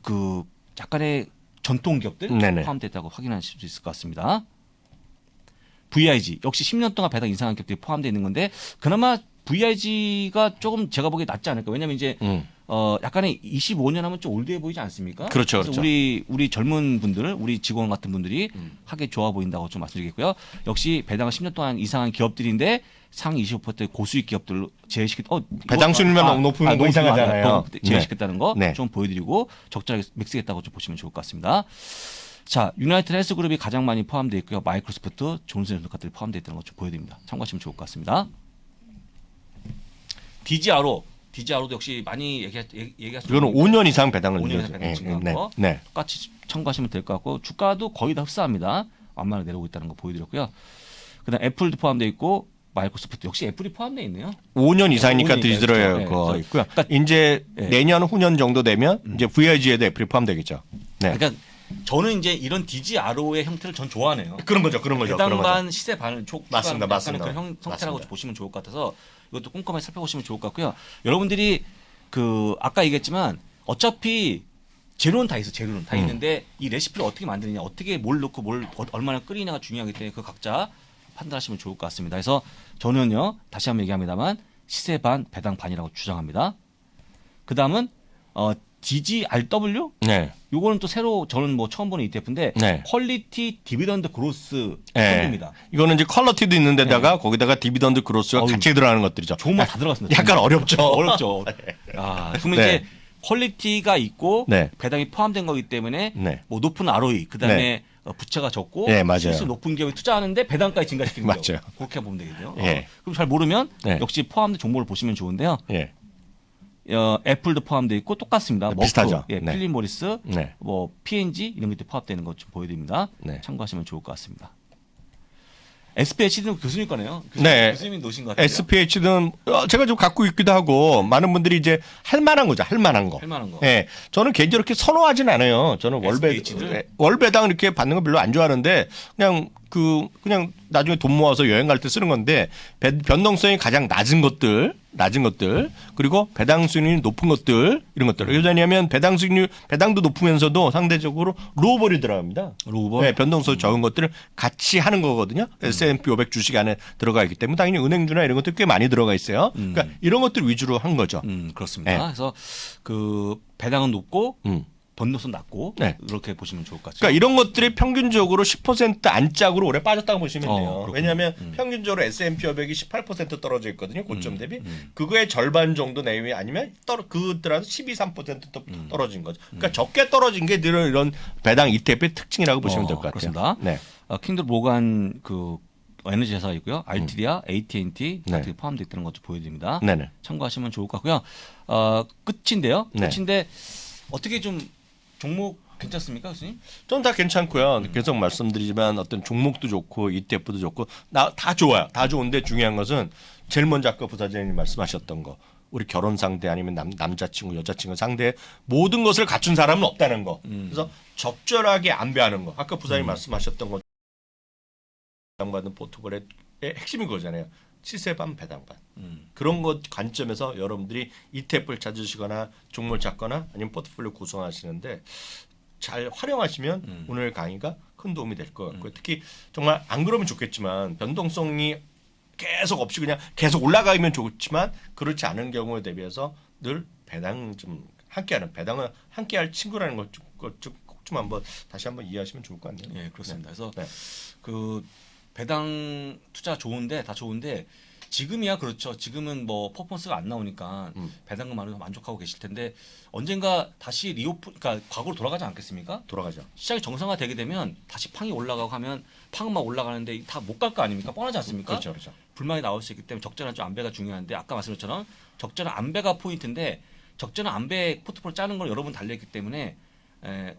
그 약간의 전통 기업들 포함됐다고 확인하실 수 있을 것 같습니다. VIG 역시 10년 동안 배당 인상한 기업들이 포함되어 있는 건데 그나마 VIG가 조금 제가 보기에 낫지 않을까. 왜냐하면 이제 약간의 25년 하면 좀 올드해 보이지 않습니까? 그렇죠. 그래서 우리 젊은 분들, 우리 직원 같은 분들이 하기 좋아 보인다고 좀 말씀드리겠고요. 역시 배당을 10년 동안 이상한 기업들인데 상위 25% 고수익 기업들로 제외시켰. 배당 수익률만 너무 높은 거 이상하잖아요. 제외시켰다는 거 좀 보여드리고 적절하게 맥스겠다고 좀 보시면 좋을 것 같습니다. 자, 유나이티드 헬스그룹이 가장 많이 포함되어 있고요. 마이크로소프트, 존슨앤존슨 같은 포함되어 있다는 것 좀 보여드립니다. 참고하시면 좋을 것 같습니다. DGRO도 역시 많이 얘기하시죠. 이거는 5년 이상 배당을 5년 이상 배당 증가한 거 똑같이 참고하시면 될 것 같고 주가도 거의 다 흡사합니다. 완만하게 내려오고 있다는 거 보여드렸고요. 그다음 애플도 포함되어 있고 마이크로소프트 역시 애플이 포함되어 있네요. 5년 이상이니까 5년 뒤들어야 네, 거 있고요. 그러니까 이제 네. 내년 후년 정도 되면 이제 VIG에도 애플이 포함되겠죠. 네. 그러니까 저는 이제 이런 DGRO의 형태를 전 좋아하네요. 그런 거죠. 그런 거죠. 배당 반 시세 반을 맞습니다. 맞습니다. 그런 형태라고 맞습니다. 보시면 좋을 것 같아서 이것도 꼼꼼하게 살펴보시면 좋을 것 같고요. 여러분들이 그 아까 얘기했지만 어차피 재료는 다 있어. 재료는 다 있는데 이 레시피를 어떻게 만드느냐, 어떻게 뭘 넣고 뭘 얼마나 끓이냐가 중요하기 때문에 그 각자 판단하시면 좋을 것 같습니다. 그래서 저는요 다시 한번 얘기합니다만 시세 반 배당 반이라고 주장합니다. 그 다음은 DGRW? 네. 요거는 또 새로 저는 뭐 처음 보는 ETF인데 네. 퀄리티 디비던드 그로스 네. 펀드입니다. 이거는 이제 퀄러티도 있는데다가 거기다가 디비던드 크로스가 같이 들어가는 것들이죠. 좋은 말 다 들어갔습니다. 약간 어렵죠. 어렵죠. 그러면 네. 이제 퀄리티가 있고 네. 배당이 포함된 거기 때문에 네. 뭐 높은 ROE 그다음에 부채가 적고 네, 맞아요. 실수 높은 기업에 투자하는데 배당까지 증가시키는 맞아요. 거죠. 그렇게 보면 되겠네요. 예. 그럼 잘 모르면 네. 역시 포함된 종목을 보시면 좋은데요. 예. 애플도 포함되어 있고 똑같습니다. 네, 머크, 비슷하죠. 예, 네. 필립 모리스, 네. 뭐 P&G 이런 것들이 포함되는 것 좀 보여드립니다. 네. 참고하시면 좋을 것 같습니다. SPH는 교수님 거네요. 네. 교수님이 놓으신 것 같아요. SPH는 제가 좀 갖고 있기도 하고 많은 분들이 이제 할 만한 거죠. 할 만한 거. 할 만한 거. 예. 저는 개인적으로 이렇게 선호하진 않아요. 저는 SPH를? 월배당 이렇게 받는 거 별로 안 좋아하는데 그냥 나중에 돈 모아서 여행 갈 때 쓰는 건데 변동성이 가장 낮은 것들 그리고 배당 수익률이 높은 것들 이런 것들. 왜냐하면 배당 수익률 배당도 높으면서도 상대적으로 로우볼이 들어갑니다. 로우볼? 네, 변동성 적은 것들을 같이 하는 거거든요. S&P 500 주식 안에 들어가 있기 때문에 당연히 은행주나 이런 것들 꽤 많이 들어가 있어요. 그러니까 이런 것들 위주로 한 거죠. 그렇습니다. 네. 그래서 그 배당은 높고 음. 변동성 낮고 네. 이렇게 보시면 좋을 것 같죠. 그러니까 이런 것들이 평균적으로 10% 안짝으로 올해 빠졌다고 보시면 돼요. 그렇군요. 왜냐하면 평균적으로 S&P 500이 18% 떨어져 있거든요. 고점 대비. 그거의 절반 정도 내외 아니면 그들한테 12~13% 떨어진 거죠. 그러니까 적게 떨어진 게 늘 이런 배당 ETF의 특징이라고 보시면 될 것 같아요. 그렇습니다. 네. 킹들 모간 그 에너지 회사이고요. 알티리아, AT&T 네. 같은 게 포함되어 있다는 것도 보여드립니다. 네네. 참고하시면 좋을 것 같고요. 끝인데요. 네. 끝인데 어떻게 좀 종목 괜찮습니까, 교수님? 저는 다 괜찮고요. 계속 말씀드리지만 어떤 종목도 좋고 ETF도 좋고 다 좋아요. 다 좋은데 중요한 것은 제일 먼저 아까 부사장님 말씀하셨던 거. 우리 결혼 상대 아니면 남자친구, 여자친구 상대 모든 것을 갖춘 사람은 없다는 거. 그래서 적절하게 안배하는 거. 아까 부사장님 말씀하셨던 거. 배당받는 포트폴리오의 핵심인 거잖아요. 시세반 배당반. 그런 것 관점에서 여러분들이 ETF를 찾으시거나 종목을 찾거나 아니면 포트폴리오 구성하시는데 잘 활용하시면 오늘 강의가 큰 도움이 될 것 같고요. 특히 정말 안 그러면 좋겠지만 변동성이 계속 없이 그냥 계속 올라가면 좋지만 그렇지 않은 경우에 대비해서 늘 배당 좀 함께하는 배당을 함께할 친구라는 것 좀 한번 다시 한번 이해하시면 좋을 것 같네요. 예, 그렇습니다. 네. 그래서 네. 그 배당 투자 좋은데 다 좋은데 지금이야 그렇죠. 지금은 뭐 퍼포먼스가 안 나오니까 배당금만으로 만족하고 계실 텐데 언젠가 다시 리오프 그러니까 과거로 돌아가지 않겠습니까? 돌아가죠. 시장이 정상화되게 되면 다시 팡이 올라가고 하면 팡만 올라가는데 다 못 갈 거 아닙니까? 뻔하지 않습니까? 그렇죠. 불만이 나올 수 있기 때문에 적절한 좀 안배가 중요한데 아까 말씀드린 것처럼 적절한 안배가 포인트인데 적절한 안배 포트폴리오 짜는 건 여러분 달려있기 때문에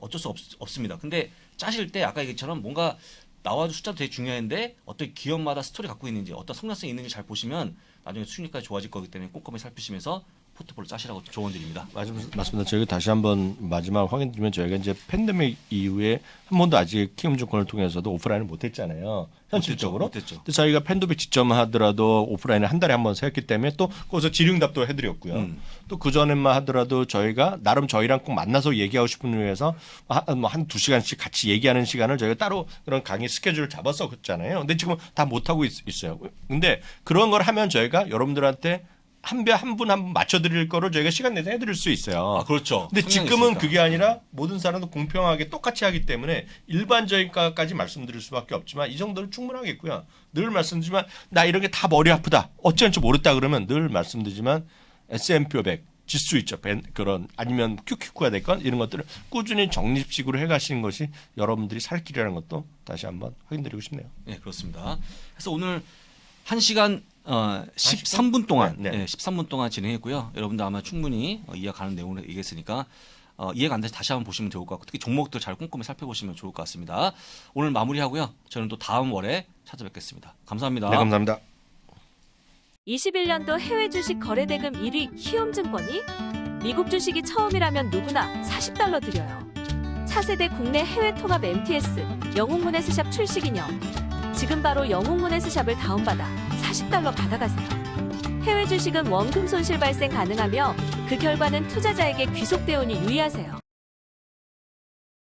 어쩔 수 없습니다. 근데 짜실 때 아까 얘기처럼 뭔가 나와도 숫자도 되게 중요한데 어떤 기업마다 스토리 갖고 있는지 어떤 성장성이 있는지 잘 보시면 나중에 수익률까지 좋아질 거기 때문에 꼼꼼히 살피시면서 포트폴리오 짜시라고 조언드립니다. 맞습니다. 저희가 다시 한번 마지막 확인드리면 저희가 이제 팬데믹 이후에 한 번도 아직 키움증권을 통해서도 오프라인을 못했잖아요. 현실적으로. 못했죠. 근데 저희가 팬데믹 직전하더라도 오프라인을 한 달에 한 번 했기 때문에 또 거기서 질의응답도 해드렸고요. 또 그 전에만 하더라도 저희가 나름 저희랑 꼭 만나서 얘기하고 싶은 위해서 한 2시간씩 같이 얘기하는 시간을 저희가 따로 그런 강의 스케줄을 잡았었잖아요. 근데 지금 다 못하고 있어요. 근데 그런 걸 하면 저희가 여러분들한테 한 분 맞춰드릴 거를 저희가 시간 내서 해드릴 수 있어요. 아, 그렇죠. 근데 지금은 그게 아니라 모든 사람도 공평하게 똑같이 하기 때문에 일반적인 가까지 말씀드릴 수밖에 없지만 이 정도는 충분하겠고요. 늘 말씀드리지만 나 이런 게 다 머리 아프다. 어찌할지 모르겠다 그러면 늘 말씀드리지만 S&P 500 지수 있죠. 그런 아니면 QQQ가 됐건 이런 것들을 꾸준히 적립식으로 해가시는 것이 여러분들이 살 길이라는 것도 다시 한번 확인드리고 싶네요. 네, 그렇습니다. 그래서 오늘 1시간 13분 동안 네. 13분 동안 진행했고요. 여러분들 아마 충분히 이해가 가는 내용을 얘기했으니까 이해가 안 돼서 다시 한번 보시면 좋을 것 같고 특히 종목들 잘 꼼꼼히 살펴보시면 좋을 것 같습니다. 오늘 마무리하고요. 저는 또 다음 월에 찾아뵙겠습니다. 감사합니다. 네, 감사합니다. 21년도 해외 주식 거래 대금 1위 키움증권이 미국 주식이 처음이라면 누구나 40달러 드려요. 차세대 국내 해외 통합 MTS 영웅문해스샵 출시 기념. 지금 바로 영웅문해스샵을 다운받아 40달러 받아가세요. 해외 주식은 원금 손실 발생 가능하며 그 결과는 투자자에게 귀속되오니 유의하세요.